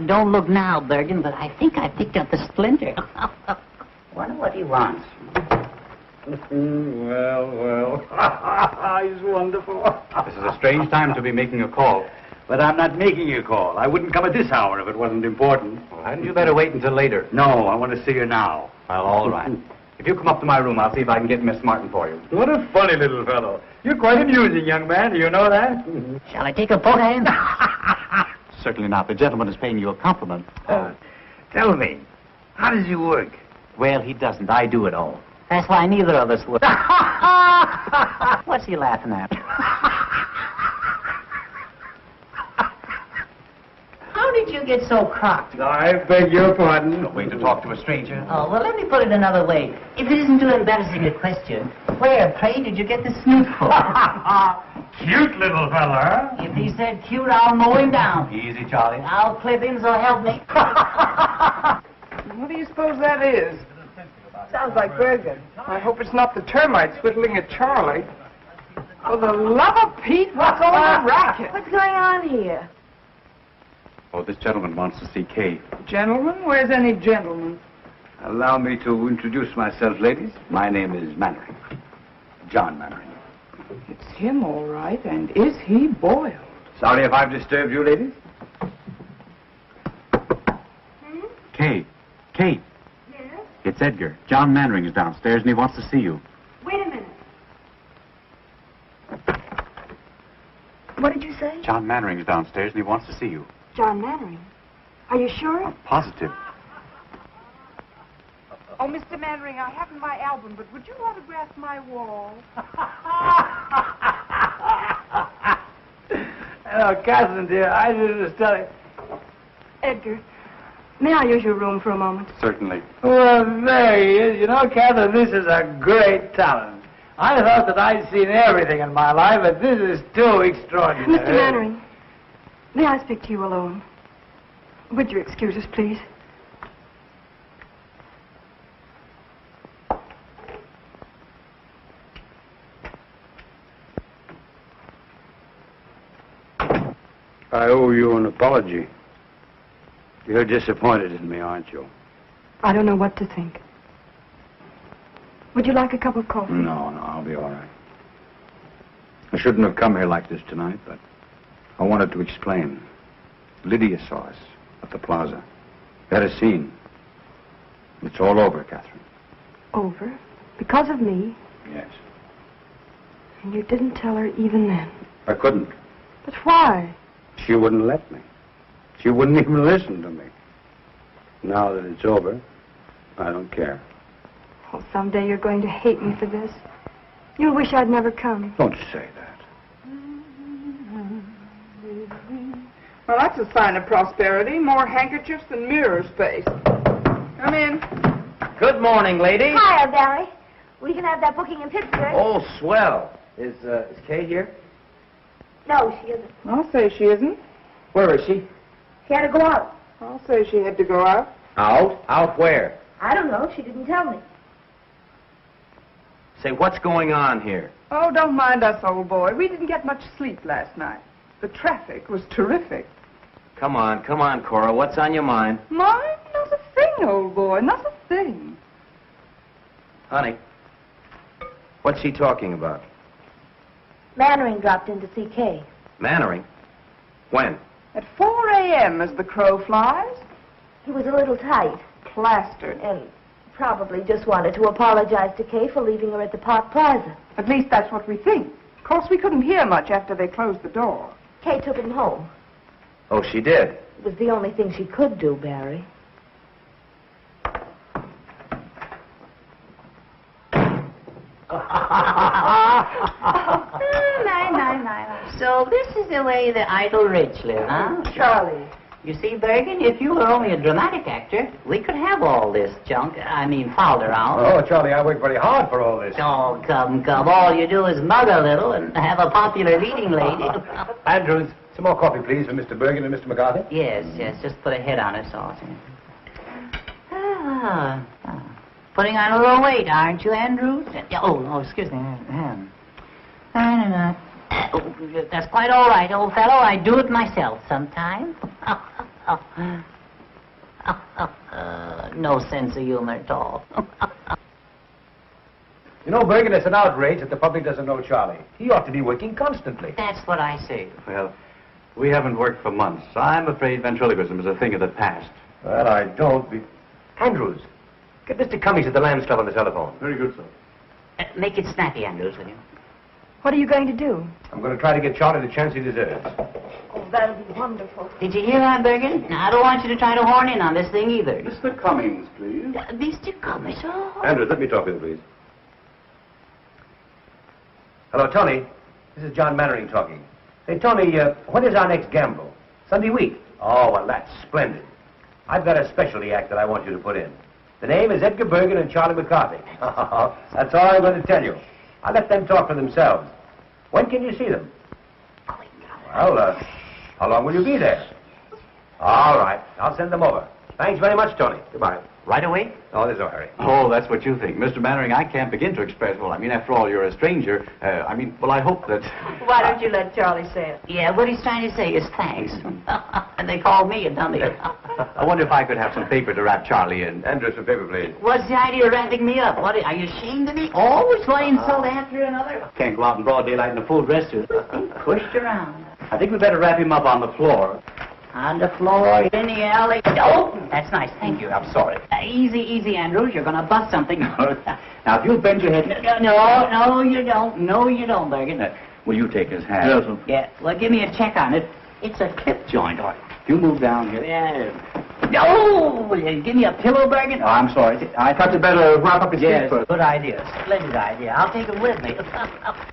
Don't look now, Bergen, but I think I picked up a splinter. Wonder what he wants. Well. He's wonderful. This is a strange time to be making a call. But I'm not making a call. I wouldn't come at this hour if it wasn't important. Well, hadn't you better wait until later? No, I want to see her now. Well, all right. If you come up to my room, I'll see if I can get Miss Martin for you. What a funny little fellow. You're quite amusing, young man. Do you know that? Shall I take a poke at him? Certainly not. The gentleman is paying you a compliment. Tell me, how does he work? Well, he doesn't. I do it all. That's why neither of us would. What's he laughing at? How did you get so crocked? I beg your pardon. No way to talk to a stranger. Oh, well, let me put it another way. If it isn't too embarrassing a question, where, pray, did you get the snoot for? Cute little fella. If he said cute, I'll mow him down. Easy, Charlie. I'll clip him, so help me. What do you suppose that is? Sounds like Bergen. I hope it's not the termites whittling at Charlie. For the love of Pete, what's all the racket? What's going on here? Oh, this gentleman wants to see Kay. Gentlemen? Where's any gentleman? Allow me to introduce myself, ladies. My name is Mannering. John Mannering. It's him, all right. And is he boiled? Sorry if I've disturbed you, ladies. Kay. Kay. Yes? It's Edgar. John Mannering is downstairs and he wants to see you. Wait a minute. What did you say? John Mannering is downstairs and he wants to see you. John Mannering. Are you sure? Positive. Oh, Mr. Mannering, I haven't my album, but would you autograph my wall? Hello, Catherine, dear. I just telling. Edgar, may I use your room for a moment? Certainly. Well, there he is. You know, Catherine, this is a great talent. I thought that I'd seen everything in my life, but this is too extraordinary. Mr. Mannering, may I speak to you alone? Would you excuse us, please? I owe you an apology. You're disappointed in me, aren't you? I don't know what to think. Would you like a cup of coffee? No, I'll be all right. I shouldn't have come here like this tonight, but I wanted to explain. Lydia saw us at the plaza. We had a scene. It's all over, Catherine. Over? Because of me? Yes. And you didn't tell her even then? I couldn't. But why? She wouldn't let me. She wouldn't even listen to me. Now that it's over, I don't care. Oh, someday you're going to hate me for this. You'll wish I'd never come. Don't say that. Well, that's a sign of prosperity. More handkerchiefs than mirror space. Come in. Good morning, lady. Hiya, Barry. We can have that booking in Pittsburgh. Oh, swell. Is Kay here? No, she isn't. I'll say she isn't. Where is she? She had to go out. I'll say she had to go out. Out? Out where? I don't know. She didn't tell me. Say, what's going on here? Oh, don't mind us, old boy. We didn't get much sleep last night. The traffic was terrific. Come on, Cora. What's on your mind? Mine? Not a thing, old boy. Not a thing. Honey, what's she talking about? Mannering dropped in to see Kay. Mannering? When? At 4 a.m. as the crow flies. He was a little tight. Plastered. And probably just wanted to apologize to Kay for leaving her at the Park Plaza. At least that's what we think. Of course, we couldn't hear much after they closed the door. Kay took him home. Oh, she did? It was the only thing she could do, Barry. So this is the way the idle rich live, huh? Charlie. You see, Bergen, if you were only a dramatic actor, we could have all this junk, fouled around. Oh, Charlie, I worked very hard for all this. Oh, come. All you do is mug a little and have a popular leading lady. Andrews, some more coffee, please, for Mr. Bergen and Mr. McCarthy. Yes, just put a head on it, sauce. Putting on a little weight, aren't you, Andrews? Oh, excuse me. That's quite all right, old fellow. I do it myself sometimes. No sense of humor at all. You know, Bergen, it's an outrage that the public doesn't know Charlie. He ought to be working constantly. That's what I say. Well, we haven't worked for months. I'm afraid ventriloquism is a thing of the past. Well, I don't be... Andrews, get Mr. Cummings at the Lambs Club on the telephone. Very good, sir. Make it snappy, Andrews, will you? What are you going to do? I'm going to try to get Charlie the chance he deserves. Oh, that'll be wonderful. Did you hear that, Bergen? Now, I don't want you to try to horn in on this thing either. Mr. Cummings, please. Mr. Cummings, oh. Andrews, let me talk with you, please. Hello, Tony. This is John Mannering talking. Say, Tony, when is our next gamble? Sunday week. Oh, well, that's splendid. I've got a specialty act that I want you to put in. The name is Edgar Bergen and Charlie McCarthy. That's all I'm going to tell you. I'll let them talk for themselves. When can you see them? Well, how long will you be there? All right. I'll send them over. Thanks very much, Tony. Goodbye. Right away? Oh, there's no hurry. Oh, that's what you think. Mr. Mannering, I can't begin to express, after all, you're a stranger. I hope that... Why don't you let Charlie say it? Yeah, what he's trying to say is thanks. And they called me a dummy. I wonder if I could have some paper to wrap Charlie in. Andrew, some paper, please. What's the idea of wrapping me up? What, are you ashamed of me? Always one insult after another? Can't go out in broad daylight in a full dress suit. Pushed around. I think we'd better wrap him up on the floor. On the floor, in the alley. Oh, that's nice. Thank you. I'm sorry. Easy, Andrews. You're going to bust something. Now, if you'll bend your head... No, you don't. No, you don't, Bergen. Will you take his hand? Yes, sir. Yeah. Well, give me a check on it. It's a clip joint. All right. If you move down here... Yeah. No! Will you give me a pillow, Bergen? Oh, I'm sorry. I thought you'd better wrap up his feet first. Good idea. Splendid idea. I'll take him with me.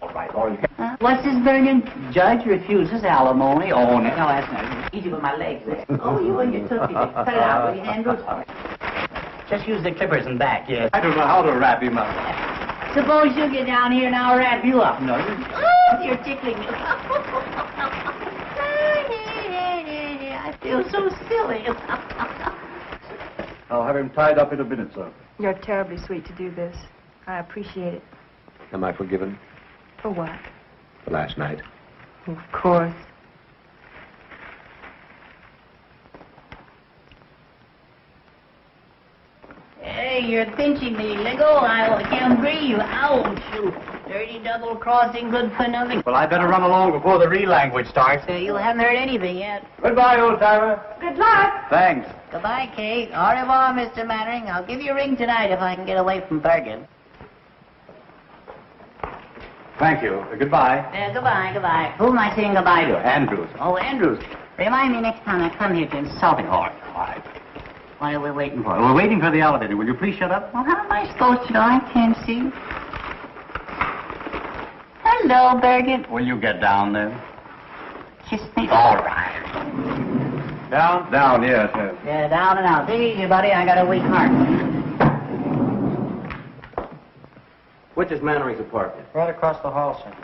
All right, you can... What's this, Bergen? Judge refuses alimony. Oh, no, that's not easy with my legs there. Oh, you and your tootsie. Cut it out, will you, Andrews? All right. Just use the clippers and back, yes. I don't know how to wrap him up. Suppose you get down here and I'll wrap you up. No, you're tickling me. I feel so silly. I'll have him tied up in a minute, sir. You're terribly sweet to do this. I appreciate it. Am I forgiven? For what? For last night. Of course. Hey, you're pinching me. Let go. I can't breathe. Ouch. You dirty double crossing, good for nothing. Well, I better run along before the real language starts. You haven't heard anything yet. Goodbye, old-timer. Good luck. Thanks. Goodbye, Kate. Au revoir, Mr. Mannering. I'll give you a ring tonight if I can get away from Bergen. Thank you. Goodbye. Goodbye. Who am I saying goodbye to? Andrews. Oh, Andrews. Remind me next time I come here to insult him. All right. What are we waiting for? We're waiting for the elevator. Will you please shut up? Well, how am I supposed to know? I can't see. Hello, Bergen. Will you get down there? Kiss me. All right. Down? Down, yes. Yeah, down and out. Take it easy, buddy. I got a weak heart. Which is Mannering's apartment? Right across the hall, sir.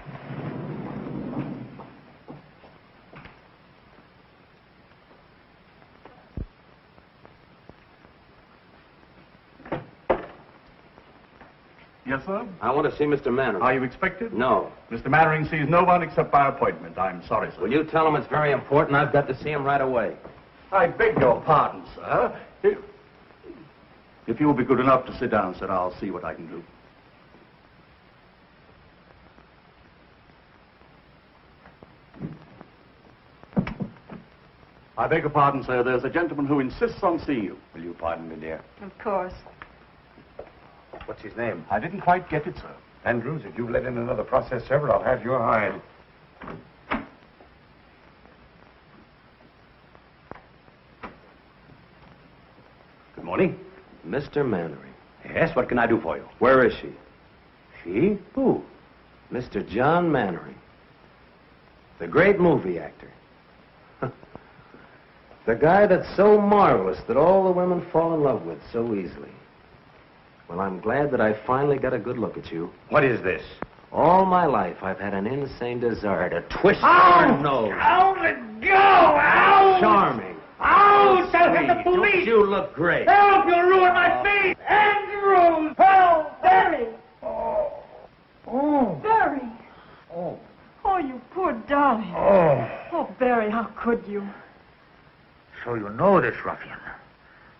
Yes, sir? I want to see Mr. Mannering. Are you expected? No. Mr. Mannering sees no one except by appointment. I'm sorry, sir. Will you tell him it's very important? I've got to see him right away. I beg your pardon, sir. If you will be good enough to sit down, sir, I'll see what I can do. I beg your pardon, sir. There's a gentleman who insists on seeing you. Will you pardon me, dear? Of course. What's his name? I didn't quite get it, sir. Andrews, if you've let in another process server, I'll have your hide. Good morning. Mr. Mannering. Yes, what can I do for you? Where is she? She? Who? Mr. John Mannering. The great movie actor. The guy that's so marvelous that all the women fall in love with so easily. Well, I'm glad that I finally got a good look at you. What is this? All my life, I've had an insane desire to twist your nose. Ow, let go! Ow! Charming. Ow! Tell him the Sweet. police! Don't you look great? Help! You'll ruin my face! Andrews! Help! Barry! Oh. Barry! Oh. Oh, you poor darling. Oh. Oh, Barry, how could you? So you know this ruffian.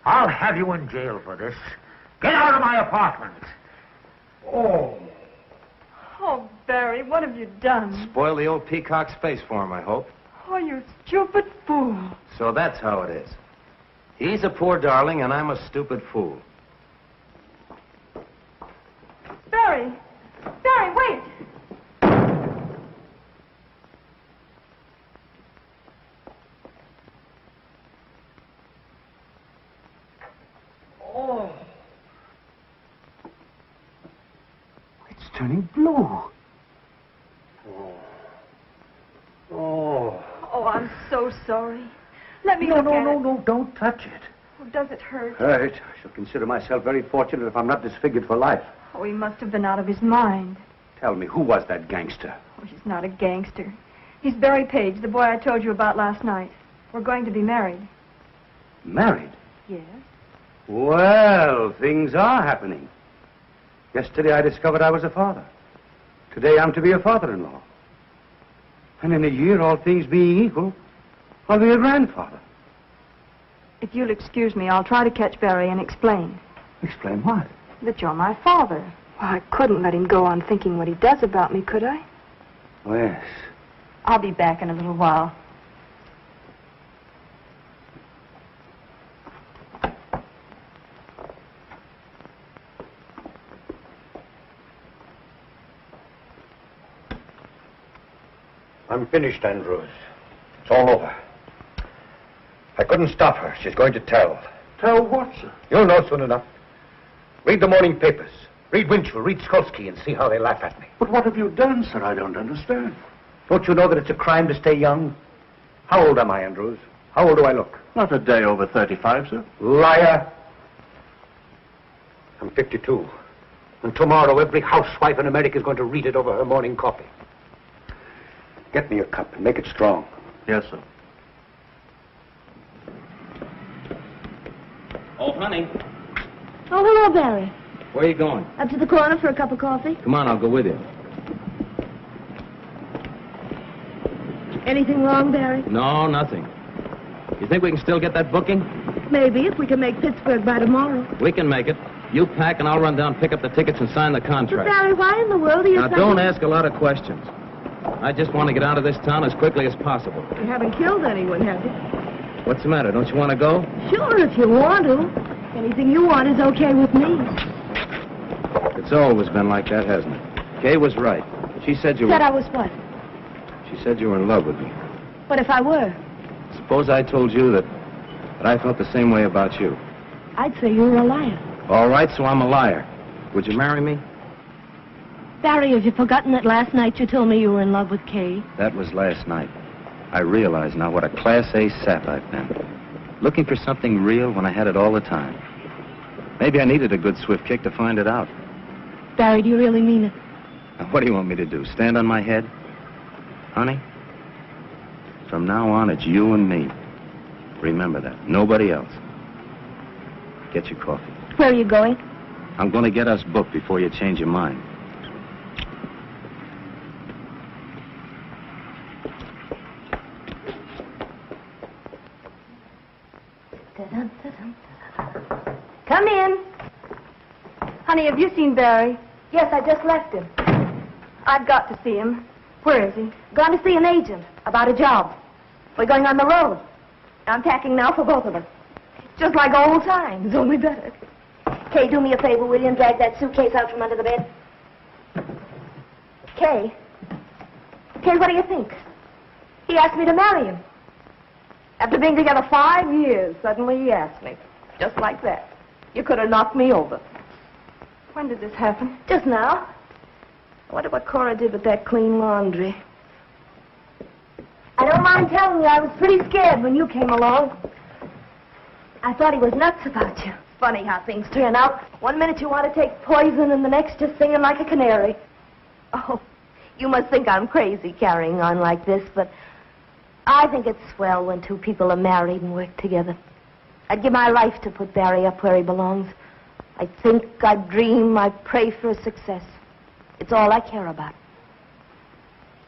I'll have you in jail for this. Get out of my apartment. Oh. Oh, Barry, what have you done? Spoil the old peacock's face for him, I hope. Oh, you stupid fool. So that's how it is. He's a poor darling, and I'm a stupid fool. Barry! Barry, wait! Oh. It's turning blue. Oh. Oh. Oh, I'm so sorry. Let me No, look no, at no, it. no, don't touch it. Oh, does it hurt? Right. I shall consider myself very fortunate if I'm not disfigured for life. Oh, he must have been out of his mind. Tell me, who was that gangster? Oh, he's not a gangster. He's Barry Page, the boy I told you about last night. We're going to be married. Married? Yes. Well, things are happening. Yesterday I discovered I was a father. Today I'm to be a father-in-law. And in a year, all things being equal, I'll be a grandfather. If you'll excuse me, I'll try to catch Barry and explain. Explain what? That you're my father. Well, I couldn't let him go on thinking what he does about me, could I? Oh, yes. I'll be back in a little while. I'm finished, Andrews. It's all over. I couldn't stop her. She's going to tell. Tell what, sir? You'll know soon enough. Read the morning papers. Read Winchell, read Skolsky, and see how they laugh at me. But what have you done, sir? I don't understand. Don't you know that it's a crime to stay young? How old am I, Andrews? How old do I look? Not a day over 35, sir. Liar! I'm 52. And tomorrow every housewife in America is going to read it over her morning coffee. Get me a cup and make it strong. Yes, sir. Oh, honey, Oh, hello, Barry. where are you going? Up to the corner for a cup of coffee? Come on, I'll go with you. Anything wrong, Barry? No, nothing. You think we can still get that booking? Maybe, if we can make Pittsburgh by tomorrow. We can make it. You pack and I'll run down, pick up the tickets, and sign the But, contract. Barry, why in the world are you Now, don't ask a lot of questions. I just want to get out of this town as quickly as possible. You haven't killed anyone, have you? What's the matter? Don't you want to go? Sure, if you want to. Anything you want is okay with me. It's always been like that, hasn't it? Kay was right. She said you Said were... I was what? She said you were in love with me. What if I were? Suppose I told you that I felt the same way about you. I'd say you were a liar. All right, so I'm a liar. Would you marry me? Barry, have you forgotten that last night you told me you were in love with Kay? That was last night. I realize now what a Class A sap I've been. Looking for something real when I had it all the time. Maybe I needed a good swift kick to find it out. Barry, do you really mean it? Now, what do you want me to do, stand on my head? Honey, from now on, it's you and me. Remember that. Nobody else. Get your coffee. Where are you going? I'm going to get us booked before you change your mind. Come in. Honey, have you seen Barry? Yes, I just left him. I've got to see him. Where is he? Gone to see an agent about a job. We're going on the road. I'm packing now for both of us. Just like old times, only better. Kay, do me a favor, will you, and drag that suitcase out from under the bed? Kay? Kay, what do you think? He asked me to marry him. After being together 5 years, suddenly he asked me. Just like that. You could have knocked me over. When did this happen? Just now. I wonder what Cora did with that clean laundry. I don't mind telling you, I was pretty scared when you came along. I thought he was nuts about you. Funny how things turn out. 1 minute you want to take poison, and the next just singing like a canary. Oh, you must think I'm crazy carrying on like this, but I think it's swell when two people are married and work together. I'd give my life to put Barry up where he belongs. I think, I dream, I pray for his success. It's all I care about.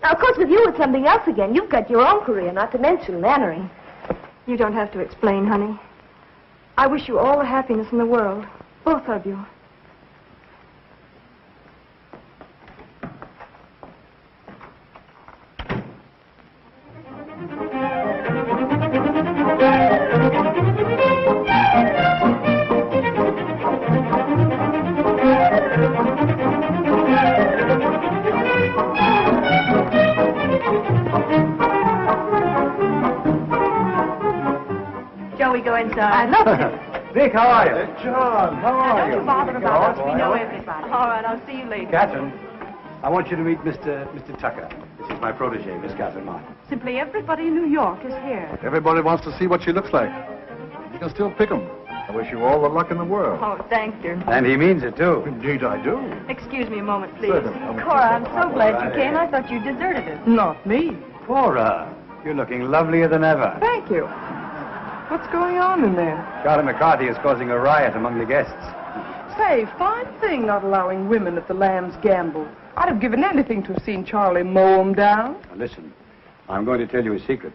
Now, of course, with you, it's something else again. You've got your own career, not to mention Mannering. You don't have to explain, honey. I wish you all the happiness in the world. Both of you. Shall we go inside? I'd love to. Dick, how are you? John, how are you? Don't bother about us. We know everybody. All right, I'll see you later. Catherine, I want you to meet Mr. Tucker. This is my protege, Miss Catherine Martin. Simply everybody in New York is here. Everybody wants to see what she looks like. You can still pick 'em. I wish you all the luck in the world. Oh, thank you. And he means it, too. Indeed, I do. Excuse me a moment, please. Certainly. Cora, I'm so glad you came. I thought you deserted us. Not me. Cora, you're looking lovelier than ever. Thank you. What's going on in there? Charlie McCarthy is causing a riot among the guests. Say, fine thing not allowing women at the Lamb's gamble. I'd have given anything to have seen Charlie mow 'em down. Now, listen, I'm going to tell you a secret.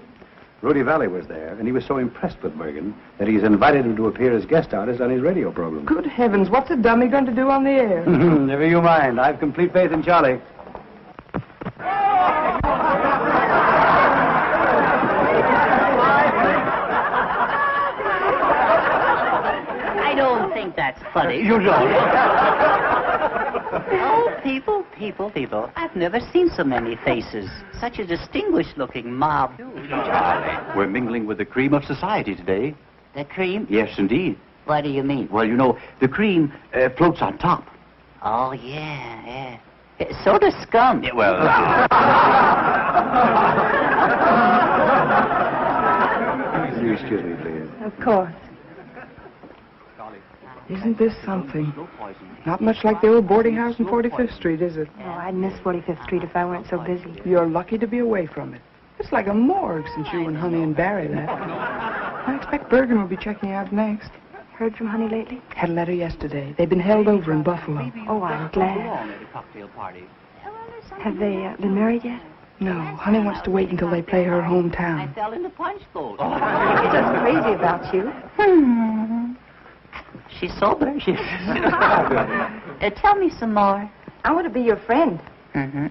Rudy Valley was there, and he was so impressed with Bergen that he's invited him to appear as guest artist on his radio program. Good heavens, what's a dummy going to do on the air? Never you mind. I've complete faith in Charlie. I don't think that's funny. You don't. Oh, people. I've never seen so many faces. Such a distinguished-looking mob. Charlie, we're mingling with the cream of society today. The cream? Yes, indeed. What do you mean? Well, you know, the cream floats on top. Oh, yeah. So does scum. Yeah, well... You excuse me, please. Of course. Isn't this something? Not much like the old boarding house in 45th Street, is it? Oh, I'd miss 45th Street if I weren't so busy. You're lucky to be away from it. It's like a morgue since you and Honey and Barry left. I expect Bergen will be checking out next. Heard from Honey lately? Had a letter yesterday. They've been held over in Buffalo. Oh, I'm glad. Have they been married yet? No, Honey wants to wait until they play her hometown. I fell in the punch bowl. She's just crazy about you. She's sober. Tell me some more. I want to be your friend. Mm-hmm.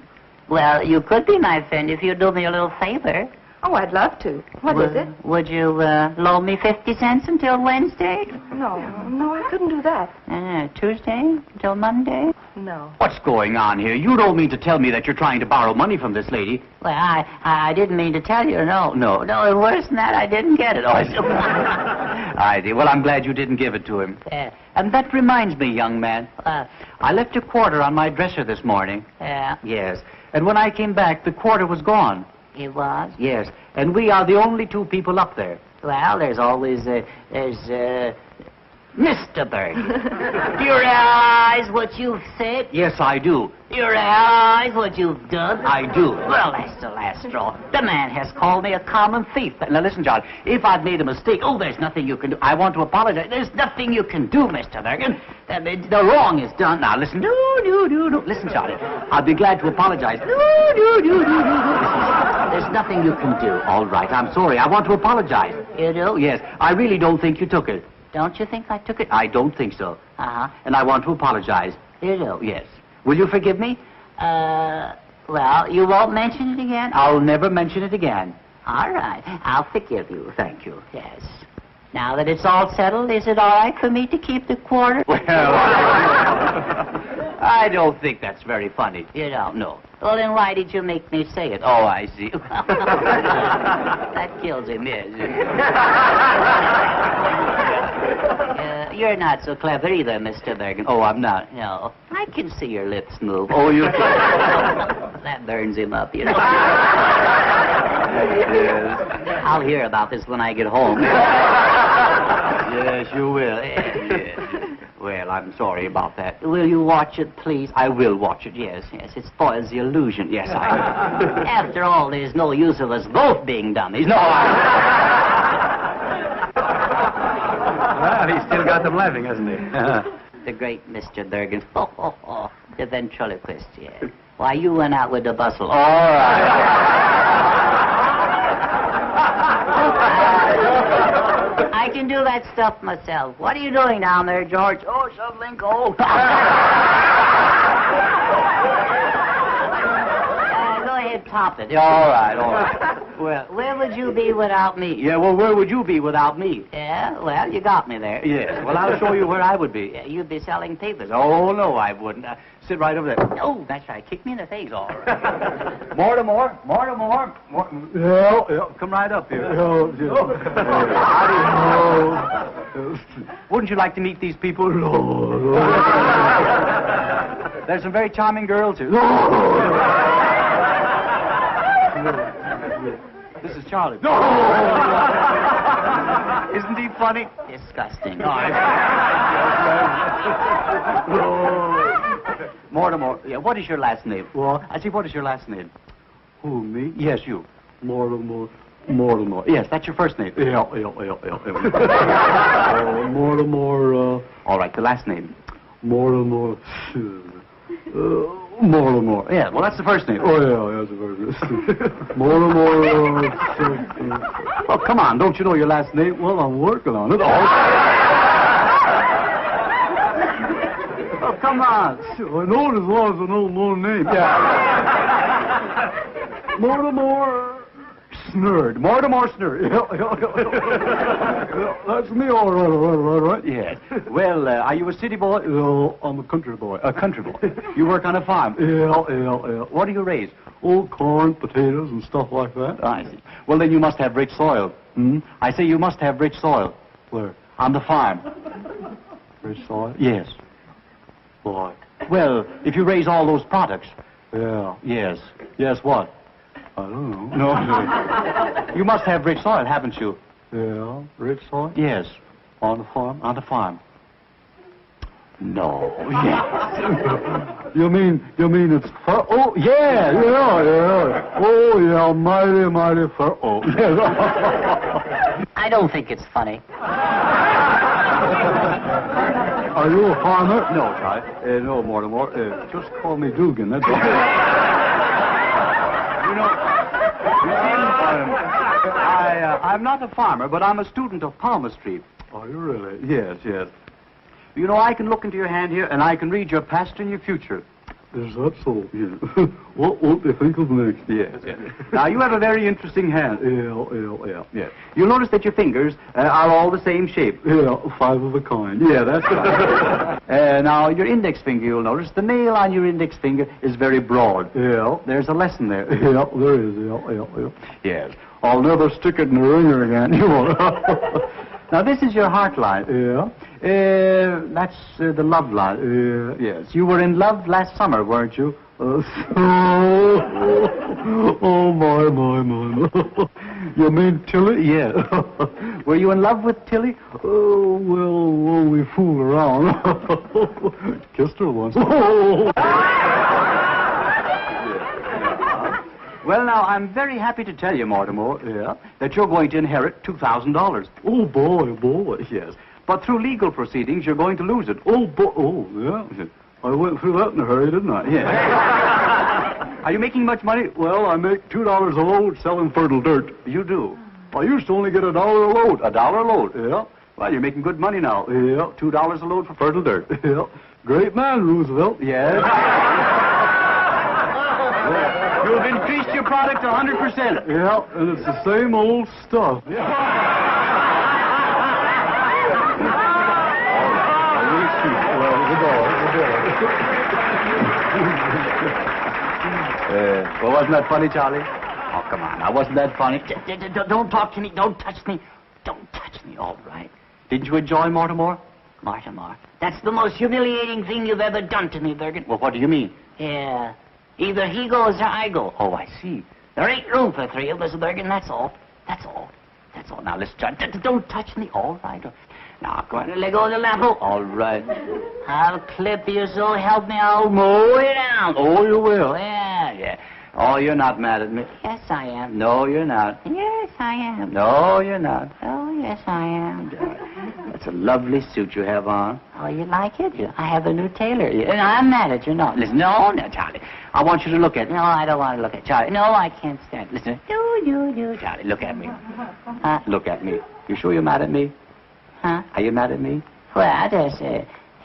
Well, you could be my friend if you'd do me a little favor. Oh, I'd love to. What is it? Would you loan me 50 cents until Wednesday? No, I couldn't do that. Tuesday until Monday? No. What's going on here? You don't mean to tell me that you're trying to borrow money from this lady? Well, I didn't mean to tell you. No, worse than that, I didn't get it. Oh, I did. Well, I'm glad you didn't give it to him. And that reminds me, young man. I left a quarter on my dresser this morning. Yes. And when I came back, the quarter was gone. It was? Yes. And we are the only two people up there. Well, there's always, Mr. Bergen. Do you realize what you've said? Yes, I do. Do you realize what you've done? I do. Well, that's the last straw. The man has called me a common thief. Now, listen, John, if I've made a mistake, there's nothing you can do. I want to apologize. There's nothing you can do, Mr. Bergen. The wrong is done. Now, listen. No. Listen, Johnny, I'll be glad to apologize. No. There's nothing you can do. All right, I'm sorry. I want to apologize. You do? Yes, I really don't think you took it. Don't you think I took it? I don't think so. Uh-huh. And I want to apologize. You do? Yes. Will you forgive me? Well, you won't mention it again? I'll never mention it again. All right. I'll forgive you. Thank you. Yes. Now that it's all settled, is it all right for me to keep the quarter? Well, I don't think that's very funny. You don't? No. Well, then why did you make me say it? Oh, I see. That kills him, yes. You're not so clever either, Mr. Bergen. Oh, I'm not. No. I can see your lips move. Oh, you can? That burns him up, you know. I'll hear about this when I get home. Yes, you will. Yes. Well, I'm sorry about that. Will you watch it, please? I will watch it, yes. It spoils the illusion. Yes, I will. After all, there's no use of us both being dummies. No, Well, he's still got them laughing, hasn't he? The great Mr. Bergen. The ventriloquist, yes. Why, you went out with the bustle. All right. I can do that stuff myself. What are you doing down there, George? Oh, shoveling coal. Go ahead, top it. All right. Well, where would you be without me? Yeah, well, where would you be without me? Yeah, well, you got me there. Yes, well, I'll show you where I would be. Yeah, you'd be selling papers. Oh, no, I wouldn't. Sit right over there. Oh, that's right. Kick me in the face. All right. Mortimer. Yeah, come right up here. Wouldn't you like to meet these people? There's some very charming girls here. This is Charlie. Isn't he funny? Disgusting. Mortimer, yeah, what is your last name? Well, I see, what is your last name? Who, me? Yes, you. Mortimer. Yes, that's your first name. Yeah. Mortimer, all right, the last name. Mortimer. Yeah, well, that's the first name. Oh, yeah, that's the first name. Mortimer. Oh, come on, don't you know your last name? Well, I'm working on it. Oh, come on. I know it as long as I know my name. Yeah. Mortimer Snurd. Yeah, that's me, all right. Yes. Well, are you a city boy? No, I'm a country boy. A country boy. You work on a farm? Yeah. What do you raise? Oh, corn, potatoes, and stuff like that. I see. Well, then you must have rich soil. I say you must have rich soil. Where? On the farm. Rich soil? Yes. What? Well, if you raise all those products. Yeah. Yes. Yes, what? I don't know. No. You must have rich soil, haven't you? Yeah, rich soil? Yes. On the farm? On the farm. No. Yes. You mean it's fur? Oh, yeah. Oh, yeah, mighty fur. Oh. I don't think it's funny. Are you a farmer? No, Charlie. No, Mortimer. Just call me Dugan, that's all. I'm not a farmer, but I'm a student of palmistry. Are you really? Yes. You know, I can look into your hand here, and I can read your past and your future. Is that so? Yeah. What will they think of next? Yes. Now, you have a very interesting hand. Yeah. You'll notice that your fingers are all the same shape. Yeah, 5 of a kind. Yeah, that's right. Now, your index finger, you'll notice, the nail on your index finger is very broad. Yeah. There's a lesson there. Yeah, there is. Yeah. Yes. I'll never stick it in the ringer again. You won't. Now, this is your heart line. Yeah. That's the love line. Yes. You were in love last summer, weren't you? Oh, my. You mean Tilly? Yeah. Were you in love with Tilly? Oh, well, we fool around. Kissed her once. Well, now, I'm very happy to tell you, Mortimer, that you're going to inherit $2,000. Oh, boy, yes. But through legal proceedings, you're going to lose it. Oh, yeah. I went through that in a hurry, didn't I? Yeah. Are you making much money? Well, I make $2 a load selling fertile dirt. You do? I used to only get $1 a load. $1 a load, yeah. Well, you're making good money now. Yeah, $2 a load for fertile dirt. Yeah. Great man, Roosevelt. Yes. You've increased your product 100%. Yeah, and it's the same old stuff. Yeah. Well, wasn't that funny, Charlie? Oh, come on. Now, wasn't that funny? Don't talk to me. Don't touch me. Don't touch me, all right. Didn't you enjoy Mortimer? Mortimer. That's the most humiliating thing you've ever done to me, Bergen. Well, what do you mean? Yeah. Either he goes or I go. Oh, I see. There ain't room for three of us, Bergen. That's all. That's all. That's all. Now, let's try. Don't touch me. All right. Now, go on and let go of the lamp. All right. I'll clip you, so help me. I'll mow you down. Oh, you will? Yeah. Oh, you're not mad at me. Yes, I am. No, you're not. Yes, I am. No, you're not. Oh, yes, I am. That's a lovely suit you have on. Oh, you like it? I have a new tailor. I'm mad at you. No, listen. No, Charlie. I want you to look at it. No, I don't want to look at Charlie. No, I can't stand it. Listen. No. Charlie, look at me. Look at me. You sure you're mad at me? Huh? Are you mad at me? Well, I just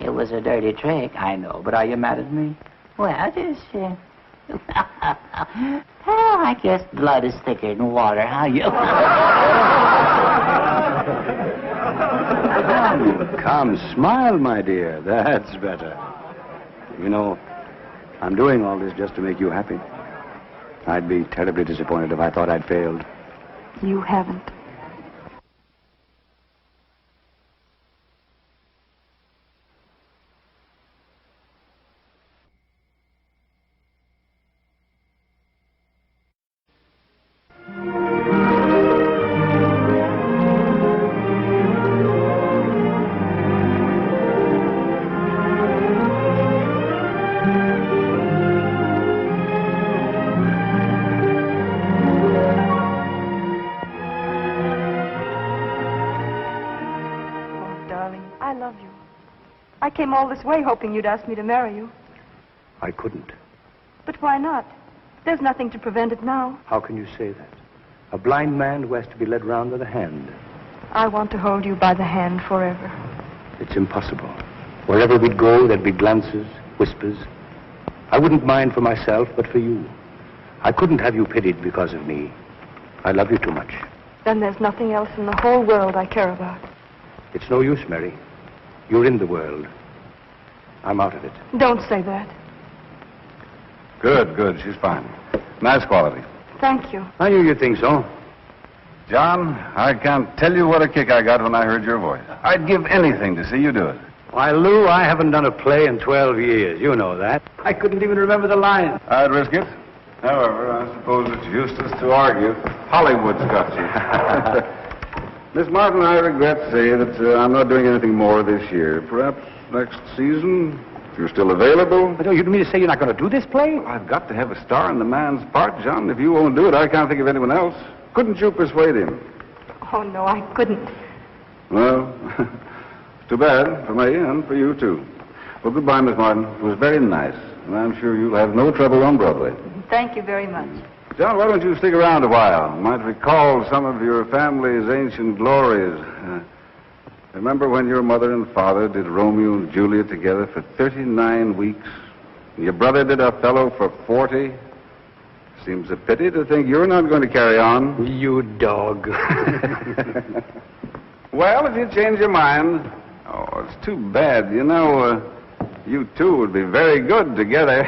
it was a dirty trick. I know, but are you mad at me? Well, I just well, I guess blood is thicker than water. How you? Come, smile, my dear. That's better. You know, I'm doing all this just to make you happy. I'd be terribly disappointed if I thought I'd failed. You haven't. I came all this way hoping you'd ask me to marry you. I couldn't. But why not? There's nothing to prevent it now. How can you say that? A blind man who has to be led round with a hand. I want to hold you by the hand forever. It's impossible. Wherever we'd go, there'd be glances, whispers. I wouldn't mind for myself, but for you. I couldn't have you pitied because of me. I love you too much. Then there's nothing else in the whole world I care about. It's no use, Mary. You're in the world. I'm out of it. Don't say that. Good. She's fine. Nice quality. Thank you. I knew you'd think so. John, I can't tell you what a kick I got when I heard your voice. I'd give anything to see you do it. Why, Lou, I haven't done a play in 12 years. You know that. I couldn't even remember the line. I'd risk it. However, I suppose it's useless to argue. Hollywood's got you. Miss Martin, I regret to say that I'm not doing anything more this year. Perhaps next season, if you're still available. But you don't mean to say you're not going to do this play? Well, I've got to have a star in the man's part, John. If you won't do it, I can't think of anyone else. Couldn't you persuade him? Oh, no, I couldn't. Well, it's too bad for me and for you, too. Well, goodbye, Miss Martin. It was very nice, and I'm sure you'll have no trouble on Broadway. Thank you very much. John, why don't you stick around a while? You might recall some of your family's ancient glories. Remember when your mother and father did Romeo and Juliet together for 39 weeks? And your brother did Othello for 40? Seems a pity to think you're not going to carry on. You dog. Well, if you change your mind... Oh, it's too bad. You know, you two would be very good together.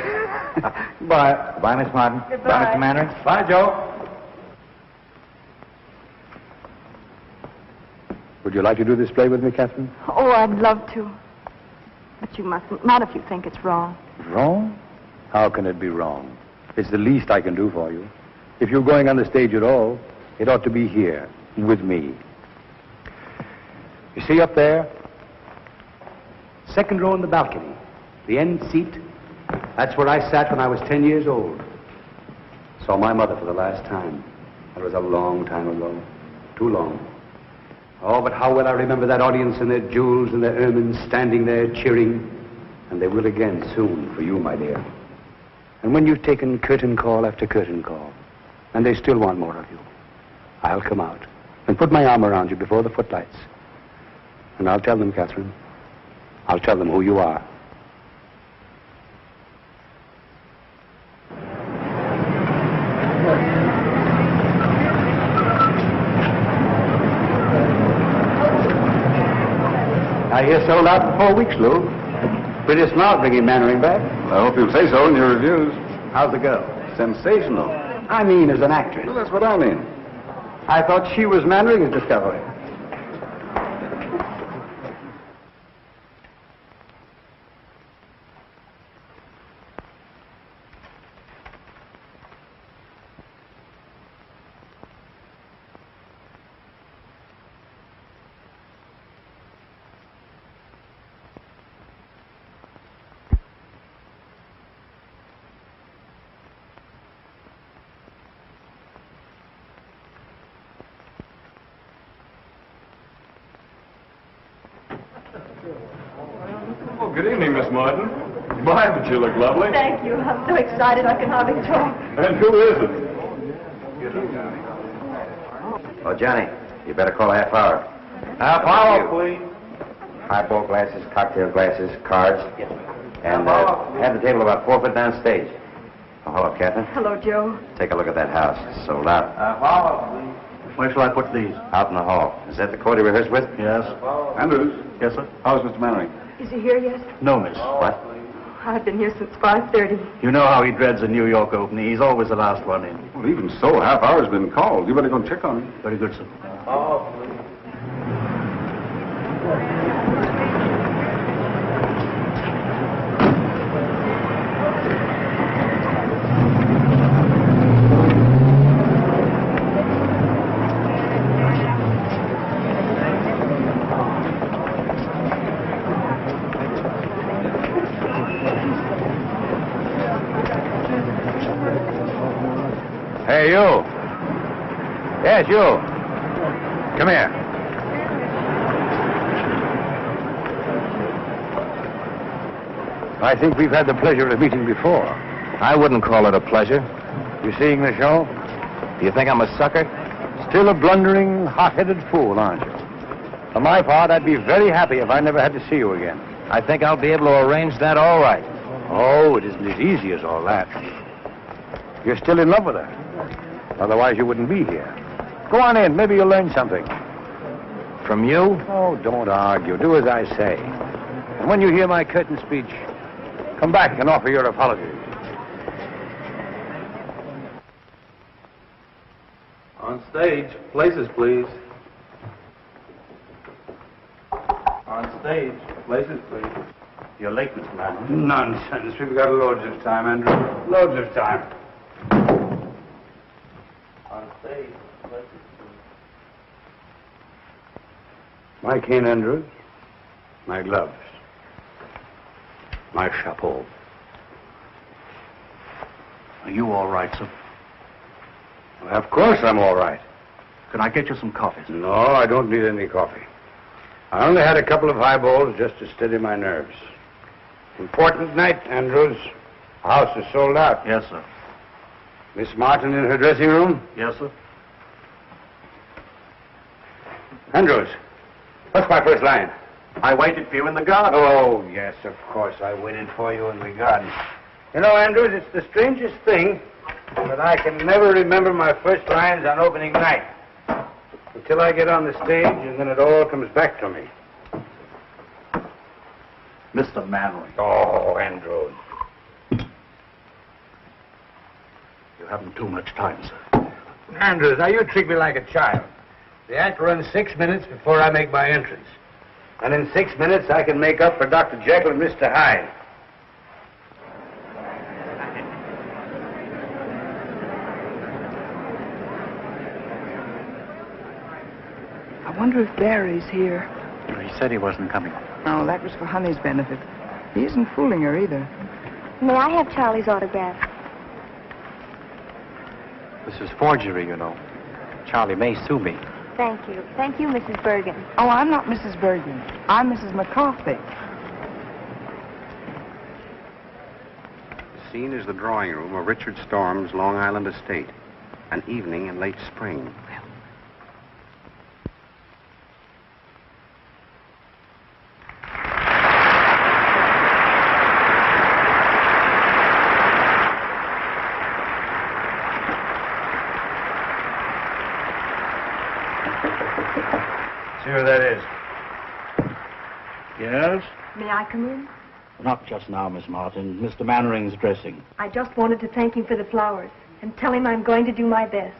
Goodbye. Goodbye, Miss Martin. Goodbye. Bye, Mr. Manners. Bye, Joe. Would you like to do this play with me, Catherine? Oh, I'd love to. But you mustn't. Not if you think it's wrong. Wrong? How can it be wrong? It's the least I can do for you. If you're going on the stage at all, it ought to be here, with me. You see up there? Second row in the balcony. The end seat. That's where I sat when I was 10 years old. Saw my mother for the last time. That was a long time ago. Too long. Oh, but how well I remember that audience and their jewels and their ermines standing there cheering. And they will again soon for you, my dear. And when you've taken curtain call after curtain call, and they still want more of you, I'll come out and put my arm around you before the footlights. And I'll tell them, Catherine, I'll tell them who you are. I hear sold out for 4 weeks, Lou. Pretty smart bringing Mannering back. I hope you'll say so in your reviews. How's the girl? Sensational. I mean, as an actress. Well, that's what I mean. I thought she was Mannering's discovery. Oh, good evening, Miss Martin. My, but you look lovely. Thank you. I'm so excited I can hardly talk. And who is it? Oh, Johnny, you better call a half hour. Half hour, please. Highball glasses, cocktail glasses, cards. And have the table about 4 foot down stage. Oh, hello, Catherine. Hello, Joe. Take a look at that house. It's sold out. Half hour, please. Where shall I put these? Out in the hall. Is that the court he rehearsed with? Yes. Andrews? Yes, sir? How's Mr. Mannering? Is he here yet? No, miss. What? I've been here since 5:30. You know how he dreads a New York opening. He's always the last one in. Well, even so, half hour's been called. You better go check on him. Very good, sir. Hey, you. Yes, you. Come here. I think we've had the pleasure of meeting before. I wouldn't call it a pleasure. You seeing the show? Do you think I'm a sucker? Still a blundering, hot-headed fool, aren't you? For my part, I'd be very happy if I never had to see you again. I think I'll be able to arrange that all right. Oh, it isn't as easy as all that. You're still in love with her. Otherwise, you wouldn't be here. Go on in. Maybe you'll learn something. From you? Oh, don't argue. Do as I say. And when you hear my curtain speech, come back and offer your apologies. On stage. Places, please. On stage. Places, please. You're late, Mr. Mannering. Nonsense. We've got loads of time, Andrew. Loads of time. On stage. Places, please. My cane, Andrews. My gloves. My chapeau. Are you all right, sir? Well, of course I'm all right. Can I get you some coffee, sir? No, I don't need any coffee. I only had a couple of highballs just to steady my nerves. Important night, Andrews. The house is sold out. Yes, sir. Miss Martin in her dressing room? Yes, sir. Andrews, what's my first line? I waited for you in the garden. Oh, yes, of course. I waited for you in the garden. You know, Andrews, it's the strangest thing, but I can never remember my first lines on opening night. Until I get on the stage, and then it all comes back to me. Mr. Mannering. Oh, Andrews. You haven't too much time, sir. Andrews, now you treat me like a child. The act runs 6 minutes before I make my entrance. And in 6 minutes, I can make up for Dr. Jekyll and Mr. Hyde. I wonder if Barry's here. He said he wasn't coming. Oh, that was for Honey's benefit. He isn't fooling her either. May I have Charlie's autograph? This is forgery, you know. Charlie may sue me. Thank you. Thank you, Mrs. Bergen. Oh, I'm not Mrs. Bergen. I'm Mrs. McCarthy. The scene is the drawing room of Richard Storm's Long Island estate. An evening in late spring. See where that is. Yes? May I come in? Not just now, Miss Martin. Mr. Mannering's dressing. I just wanted to thank him for the flowers and tell him I'm going to do my best.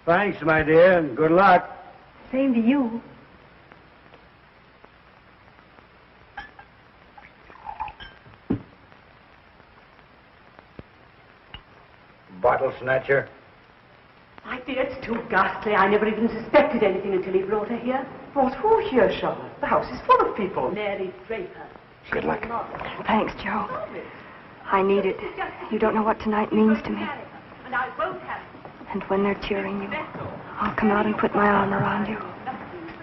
Thanks, my dear, and good luck. Same to you. Bottle snatcher. My dear, it's too ghastly. I never even suspected anything until he brought her here. Brought who here, Charlotte? The house is full of people. Mary Draper. Good luck. Thanks, Joe. I need it. You don't know what tonight means to me. And I won't have it. And when they're cheering you, I'll come out and put my arm around you.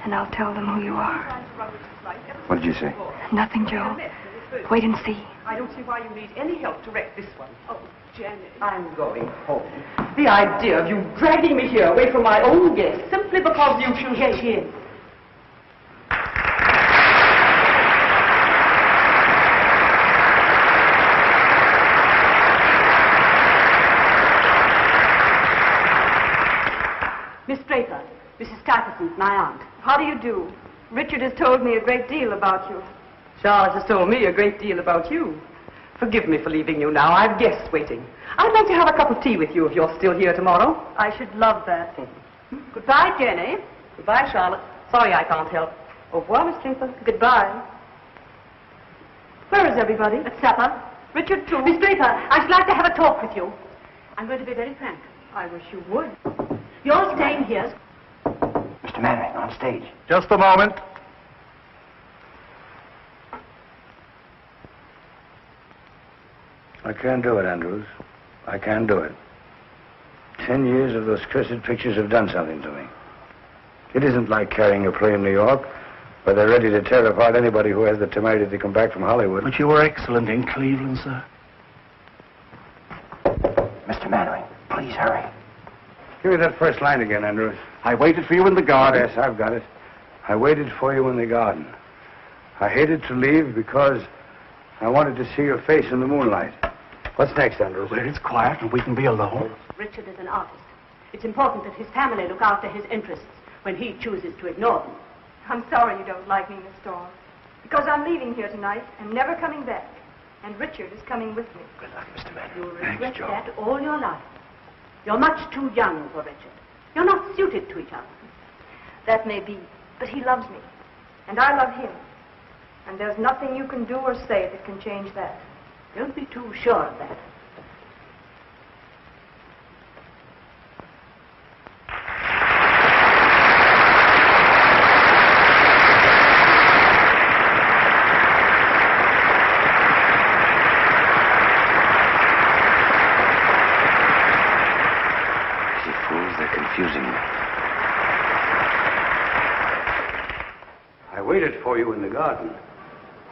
And I'll tell them who you are. What did you say? Nothing, Joe. Wait and see. I don't see why you need any help to wreck this one. Oh, Jenny. I'm going home. The idea of you dragging me here away from my own guests simply because you should get in. Miss Draper, Mrs. Stuyvesant, my aunt. How do you do? Richard has told me a great deal about you. Charles has told me a great deal about you. Forgive me for leaving you now. I've guests waiting. I'd like to have a cup of tea with you if you're still here tomorrow. I should love that. Goodbye, Jenny. Goodbye, Charlotte. Sorry I can't help. Au revoir, Miss Draper. Goodbye. Where is everybody? At supper. Richard, too. Miss Draper, I should like to have a talk with you. I'm going to be very frank. I wish you would. You're staying here. Mr. Mannering, on stage. Just a moment. I can't do it, Andrews. I can't do it. 10 years of those cursed pictures have done something to me. It isn't like carrying a play in New York, where they're ready to tear apart anybody who has the temerity to come back from Hollywood. But you were excellent in Cleveland, sir. Mr. Mannering, please hurry. Give me that first line again, Andrews. I waited for you in the garden. Yes, I've got it. I waited for you in the garden. I hated to leave because I wanted to see your face in the moonlight. What's next, Andrews? Where it's quiet and we can be alone. Richard is an artist. It's important that his family look after his interests when he chooses to ignore them. I'm sorry you don't like me, Miss Storm. Because I'm leaving here tonight and never coming back. And Richard is coming with me. Good luck, Mr. Mannering. You'll regret that all your life. You're much too young for Richard. You're not suited to each other. That may be, but he loves me. And I love him. And there's nothing you can do or say that can change that. Don't be too sure of that. You fools, they're confusing me. I waited for you in the garden.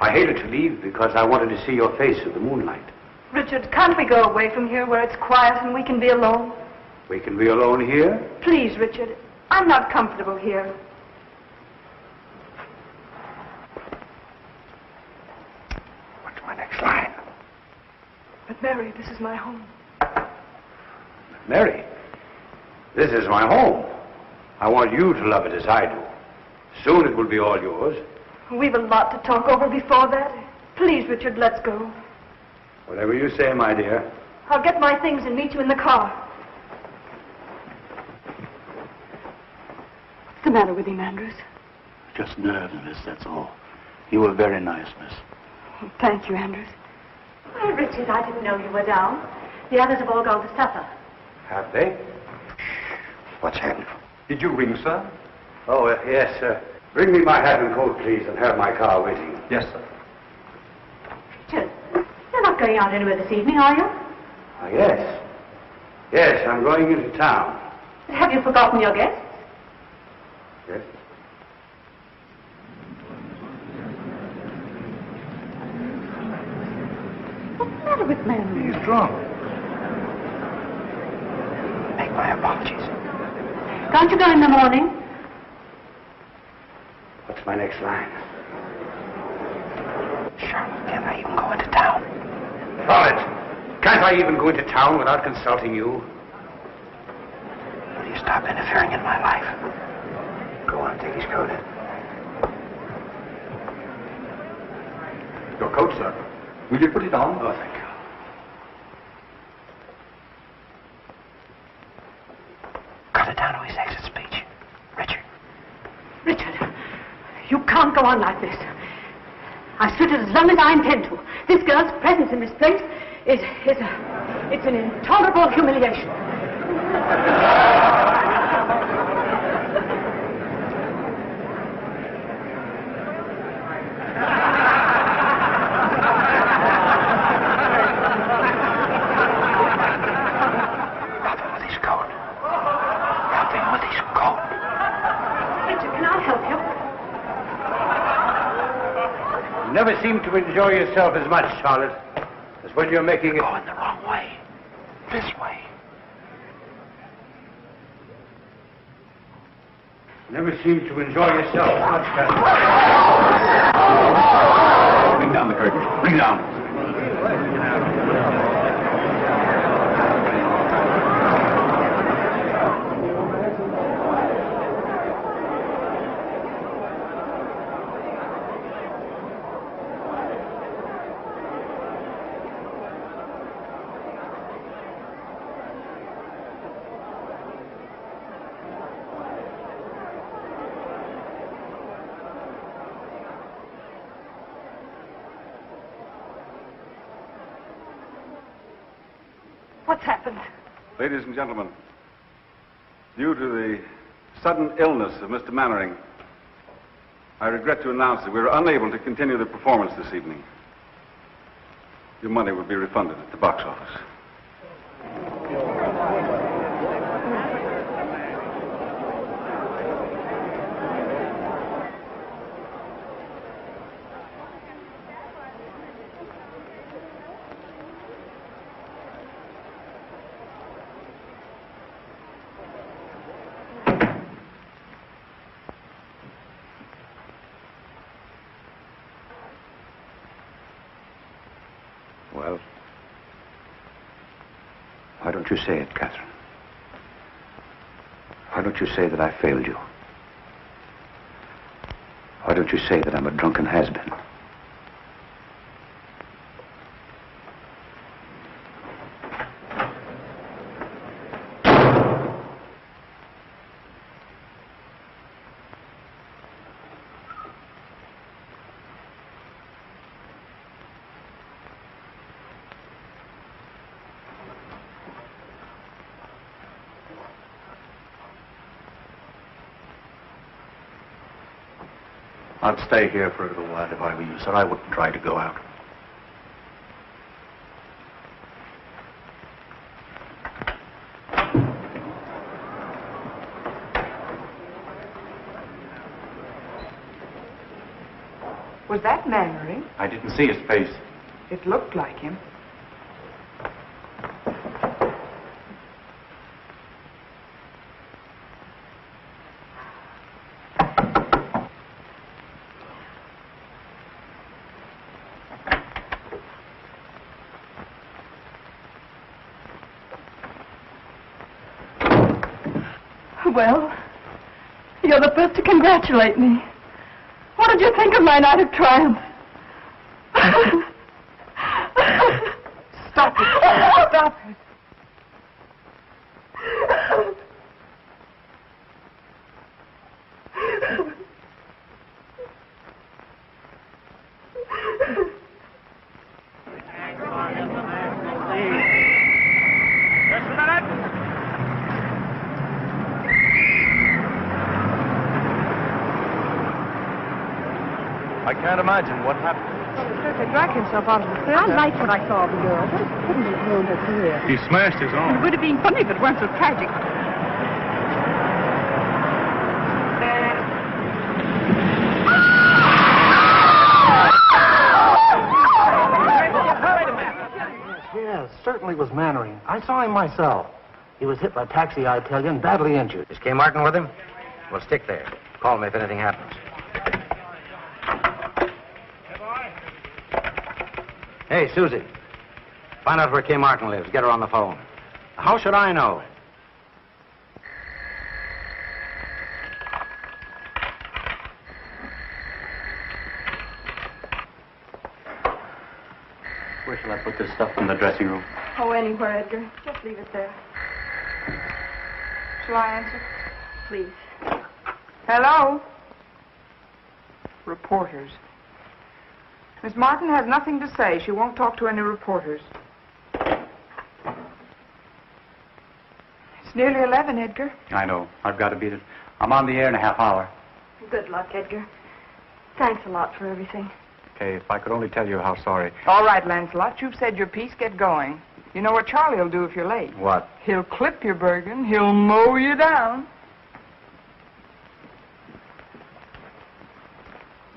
I hated to leave because I wanted to see your face in the moonlight. Richard, can't we go away from here where it's quiet and we can be alone? We can be alone here? Please, Richard. I'm not comfortable here. What's my next line? But, Mary, this is my home. Mary, this is my home. I want you to love it as I do. Soon it will be all yours. We've a lot to talk over before that. Please, Richard, let's go. Whatever you say, my dear. I'll get my things and meet you in the car. What's the matter with him, Andrews? Just nerves, miss, that's all. You were very nice, miss. Well, thank you, Andrews. Oh, Richard, I didn't know you were down. The others have all gone to supper. Have they? What's happened? Did you ring, sir? Oh, yes, sir. Bring me my hat and coat, please, and have my car waiting. Yes, sir. Richard, you're not going out anywhere this evening, are you? Yes. Yes, I'm going into town. Have you forgotten your guests? Yes? What's the matter with Mary? He's drunk. Make my apologies. Can't you go in the morning? What's my next line? Charlotte, can't I even go into town? Charlotte, can't I even go into town without consulting you? Will you stop interfering in my life? Go on, take his coat. Your coat, sir. Will you put it on? Oh, thank you. Cut it down to his exit speech. Richard. Richard, you can't go on like this. I stood it as long as I intend to. This girl's presence in this place it's an intolerable humiliation. You never seem to enjoy yourself as much, Charlotte, as when you're making it... Going the wrong way. This way. You never seem to enjoy yourself as much, Catherine. Bring down the curtain. Bring down. What's happened? Ladies and gentlemen, due to the sudden illness of Mr. Mannering, I regret to announce that we are unable to continue the performance this evening. Your money will be refunded at the box office. Well, why don't you say it, Catherine? Why don't you say that I failed you? Why don't you say that I'm a drunken has-been? I'd stay here for a little while if I were you, sir. I wouldn't try to go out. Was that Mannering? I didn't see his face. It looked like him. Well, you're the first to congratulate me. What did you think of my night of triumph? Stop it. Stop it. I can't imagine what happened. He dragged himself out of the theater. I liked what I saw of the girl, but it couldn't have ruined her career. He smashed his It arm. would have been funny if it weren't so tragic. Yes, certainly was Mannering. I saw him myself. He was hit by a taxi, I tell you, and badly injured. Is Kay Martin with him? Well, stick there. Call me if anything happens. Hey, Susie. Find out where Kay Martin lives. Get her on the phone. How should I know? Where shall I put this stuff in the dressing room? Oh, anywhere, Edgar. Just leave it there. Shall I answer? Please. Hello? Reporters. Miss Martin has nothing to say. She won't talk to any reporters. It's nearly 11, Edgar. I know. I've got to beat it. I'm on the air in a half hour. Good luck, Edgar. Thanks a lot for everything. Okay, if I could only tell you how sorry. All right, Lancelot, you've said your piece. Get going. You know what Charlie will do if you're late. What? He'll clip you, Bergen. He'll mow you down.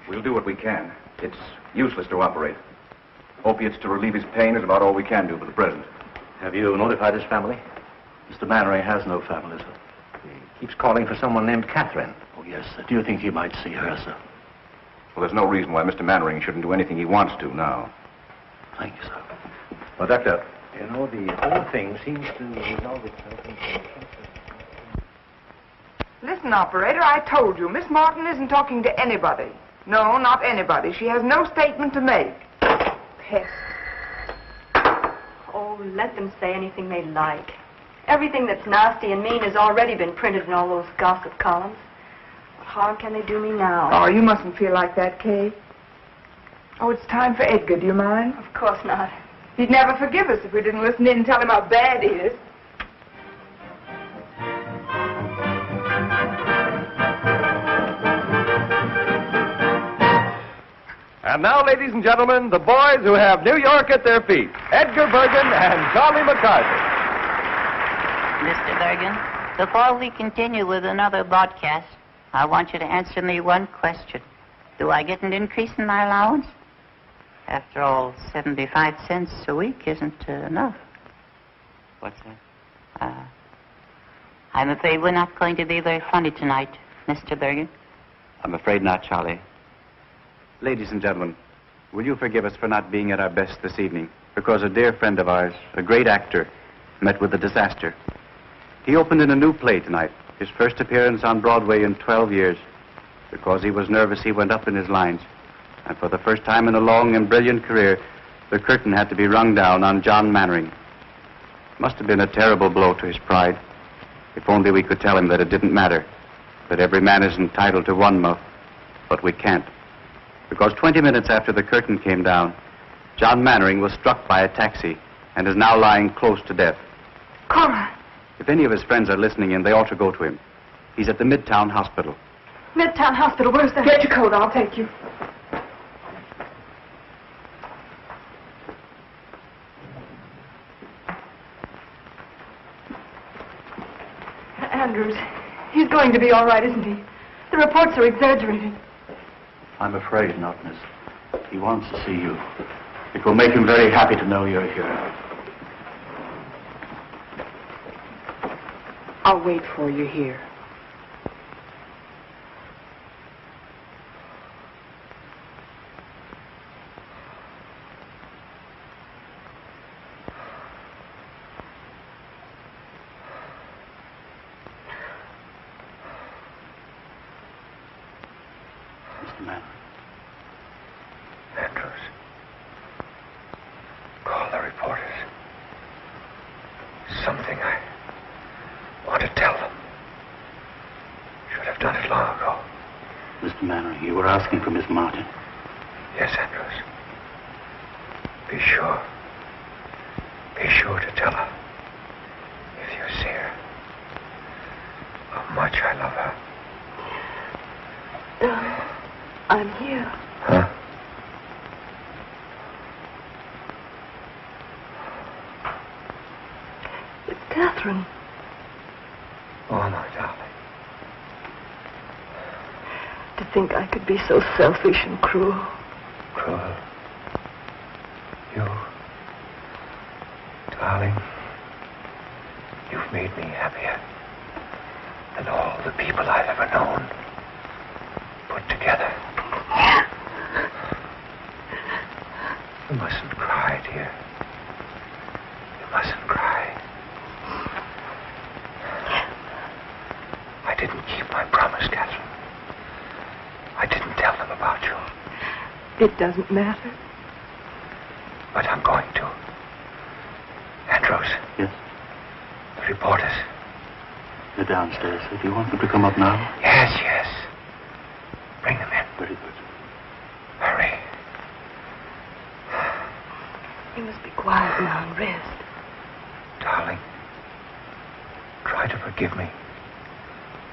We'll do what we can. It's useless to operate. Opiates to relieve his pain is about all we can do for the present. Have you notified his family? Mr. Mannering has no family, sir. He keeps calling for someone named Catherine. Oh, yes, sir. Do you think he might see her, sir? Well, there's no reason why Mr. Mannering shouldn't do anything he wants to now. Thank you, sir. Well, Doctor. You know, the whole thing seems to resolve itself into... Listen, operator, I told you, Miss Martin isn't talking to anybody. No, not anybody. She has no statement to make. Pest. Oh, let them say anything they like. Everything that's nasty and mean has already been printed in all those gossip columns. What harm can they do me now? Oh, you mustn't feel like that, Kay. Oh, it's time for Edgar. Do you mind? Of course not. He'd never forgive us if we didn't listen in and tell him how bad he is. And now, ladies and gentlemen, the boys who have New York at their feet, Edgar Bergen and Charlie McCarthy. Mr. Bergen, before we continue with another broadcast, I want you to answer me one question. Do I get an increase in my allowance? After all, 75 cents a week isn't enough. What's that? I'm afraid we're not going to be very funny tonight, Mr. Bergen. I'm afraid not, Charlie. Ladies and gentlemen, will you forgive us for not being at our best this evening? Because a dear friend of ours, a great actor, met with a disaster. He opened in a new play tonight, his first appearance on Broadway in 12 years. Because he was nervous, he went up in his lines. And for the first time in a long and brilliant career, the curtain had to be rung down on John Mannering. It must have been a terrible blow to his pride. If only we could tell him that it didn't matter, that every man is entitled to one muff, but we can't. Because 20 minutes after the curtain came down, John Mannering was struck by a taxi and is now lying close to death. Cora! If any of his friends are listening in, they ought to go to him. He's at the Midtown Hospital. Midtown Hospital, where's that? Get your coat, I'll take you. Andrews, he's going to be all right, isn't he? The reports are exaggerating. I'm afraid not, miss. He wants to see you. It will make him very happy to know you're here. I'll wait for you here. Mr. Mannering. Andrews. Call the reporters. Something I want to tell them. Should have done it long ago. Mr. Mannering, you were asking for Miss Martin. Yes, Andrews. Be sure. Be sure to tell her. If you see her. How much I love her. Darling, I'm here. Huh? Catherine. Oh, my darling. To think I could be so selfish and cruel. Cruel. You. Darling. You've made me happier than all the people I've ever known put together. You mustn't cry, dear. You mustn't cry. I didn't keep my promise, Catherine. I didn't tell them about you. It doesn't matter. But I'm going to. Andrews. Yes? The reporters. They're downstairs. Do you want them to come up now? Yes, yes. Bring them in. Very good. Hurry. You must be quiet now and rest. Darling, try to forgive me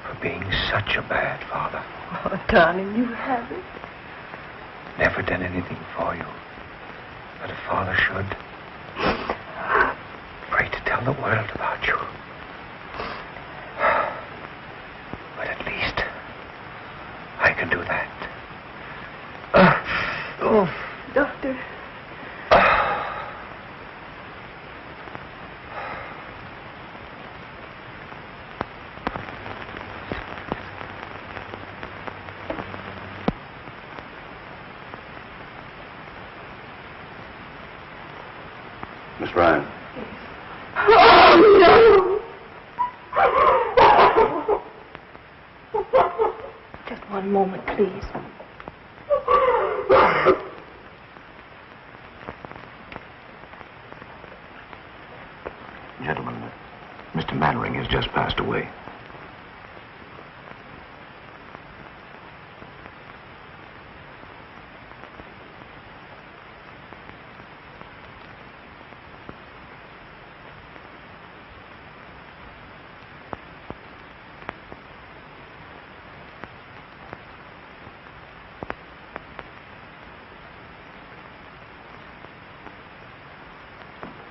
for being such a bad father. Oh, darling, you haven't. Never done anything for you that a father should. Afraid to tell the world about you. But at least I can do that. Doctor. Miss Ryan. Oh, no! Just one moment, please. Gentlemen, Mr. Mannering has just passed away.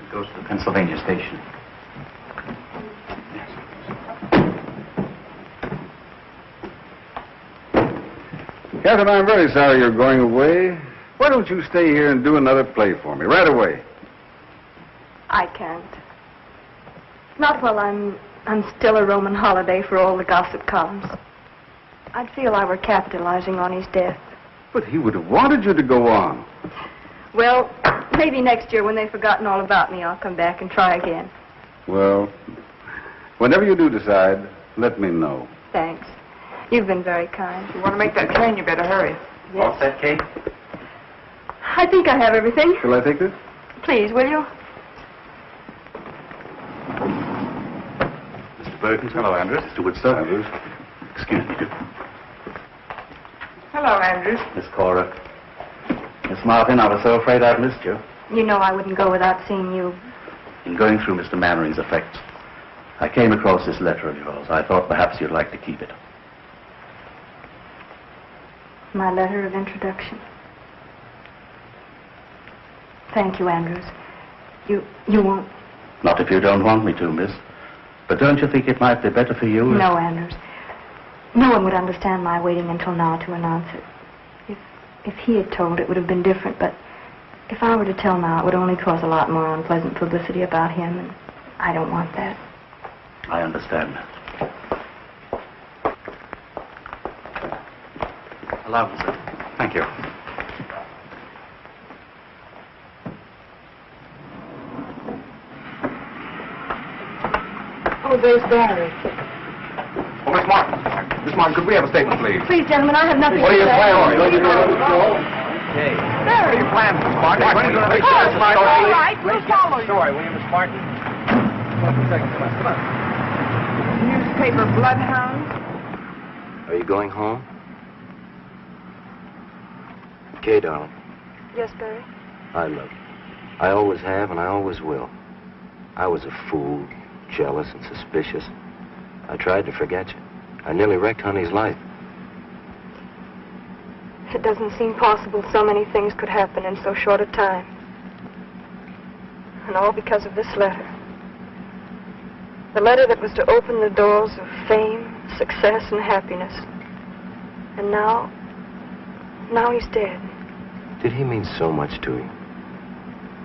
It goes to the Pennsylvania station. Catherine, I'm very sorry you're going away. Why don't you stay here and do another play for me right away? I can't. Not while I'm still a Roman holiday for all the gossip columns. I'd feel I were capitalizing on his death. But he would have wanted you to go on. Well, maybe next year when they've forgotten all about me, I'll come back and try again. Well, whenever you do decide, let me know. Thanks. You've been very kind. If you want to make that train, you better hurry. Yes. All set, Kate? I think I have everything. Shall I take this? Please, will you? Mr. Bergen. Hello, Andrews. Mr. Woodstock. Andrews. Excuse me. Hello, Andrews. Miss Cora. Miss Martin, I was so afraid I'd missed you. You know I wouldn't go without seeing you. In going through Mr. Mannering's effects, I came across this letter of yours. I thought perhaps you'd like to keep it. My letter of introduction. Thank you, Andrews. You won't... Not if you don't want me to, miss. But don't you think it might be better for you? No, Andrews. No one would understand my waiting until now to announce it. If he had told, it would have been different, but if I were to tell now, it would only cause a lot more unpleasant publicity about him, and I don't want that. I understand. Allow me, sir. Thank you. Oh, there's Barry. Oh, Miss Martin. Miss Martin, could we have a statement, please? Please, gentlemen, I have nothing What to are your say. plans? Please, Okay. What are your plans, Miss Martin? When are you going to make Oh, sure all right, we'll follow you. Story, will you, Miss Martin? Come on. Newspaper bloodhound. Are you going home? Okay, darling. Yes, Barry? I love you. I always have, and I always will. I was a fool, jealous and suspicious. I tried to forget you. I nearly wrecked Honey's life. It doesn't seem possible so many things could happen in so short a time. And all because of this letter. The letter that was to open the doors of fame, success, and happiness. And now he's dead. Did he mean so much to you?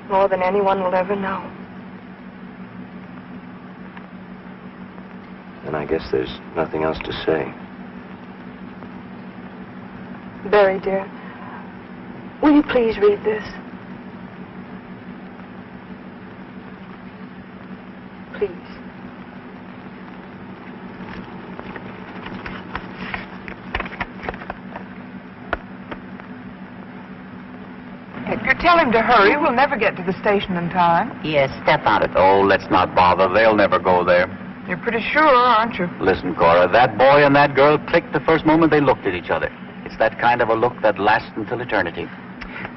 More than anyone will ever know. And I guess there's nothing else to say. Barry, dear, will you please read this? Please. Edgar, tell him to hurry. We'll never get to the station in time. Yes, step out of it. Oh, let's not bother. They'll never go there. You're pretty sure, aren't you? Listen, Cora, that boy and that girl clicked the first moment they looked at each other. It's that kind of a look that lasts until eternity.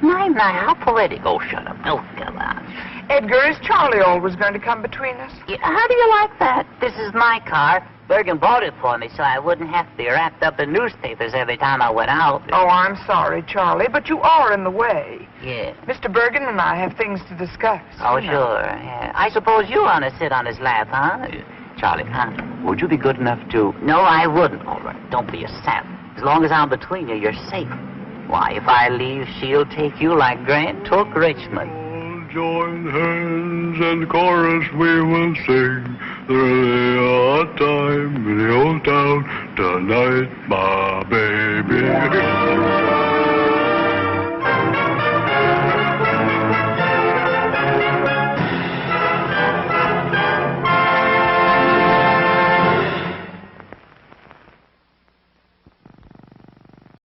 My, how poetic. Oh, shut up. Oh, come on. Edgar, is Charlie always going to come between us? Yeah, how do you like that? This is my car. Bergen bought it for me so I wouldn't have to be wrapped up in newspapers every time I went out. Oh, I'm sorry, Charlie, but you are in the way. Yeah. Mr. Bergen and I have things to discuss. Oh, sure. Yeah. I suppose you want to sit on his lap, huh? Charlie, would you be good enough to... No, I wouldn't. All right, don't be a sap. As long as I'm between you, you're safe. Why, if I leave, she'll take you like Grant took Richmond. Join hands and chorus we will sing. There's a time in the old town tonight, my baby.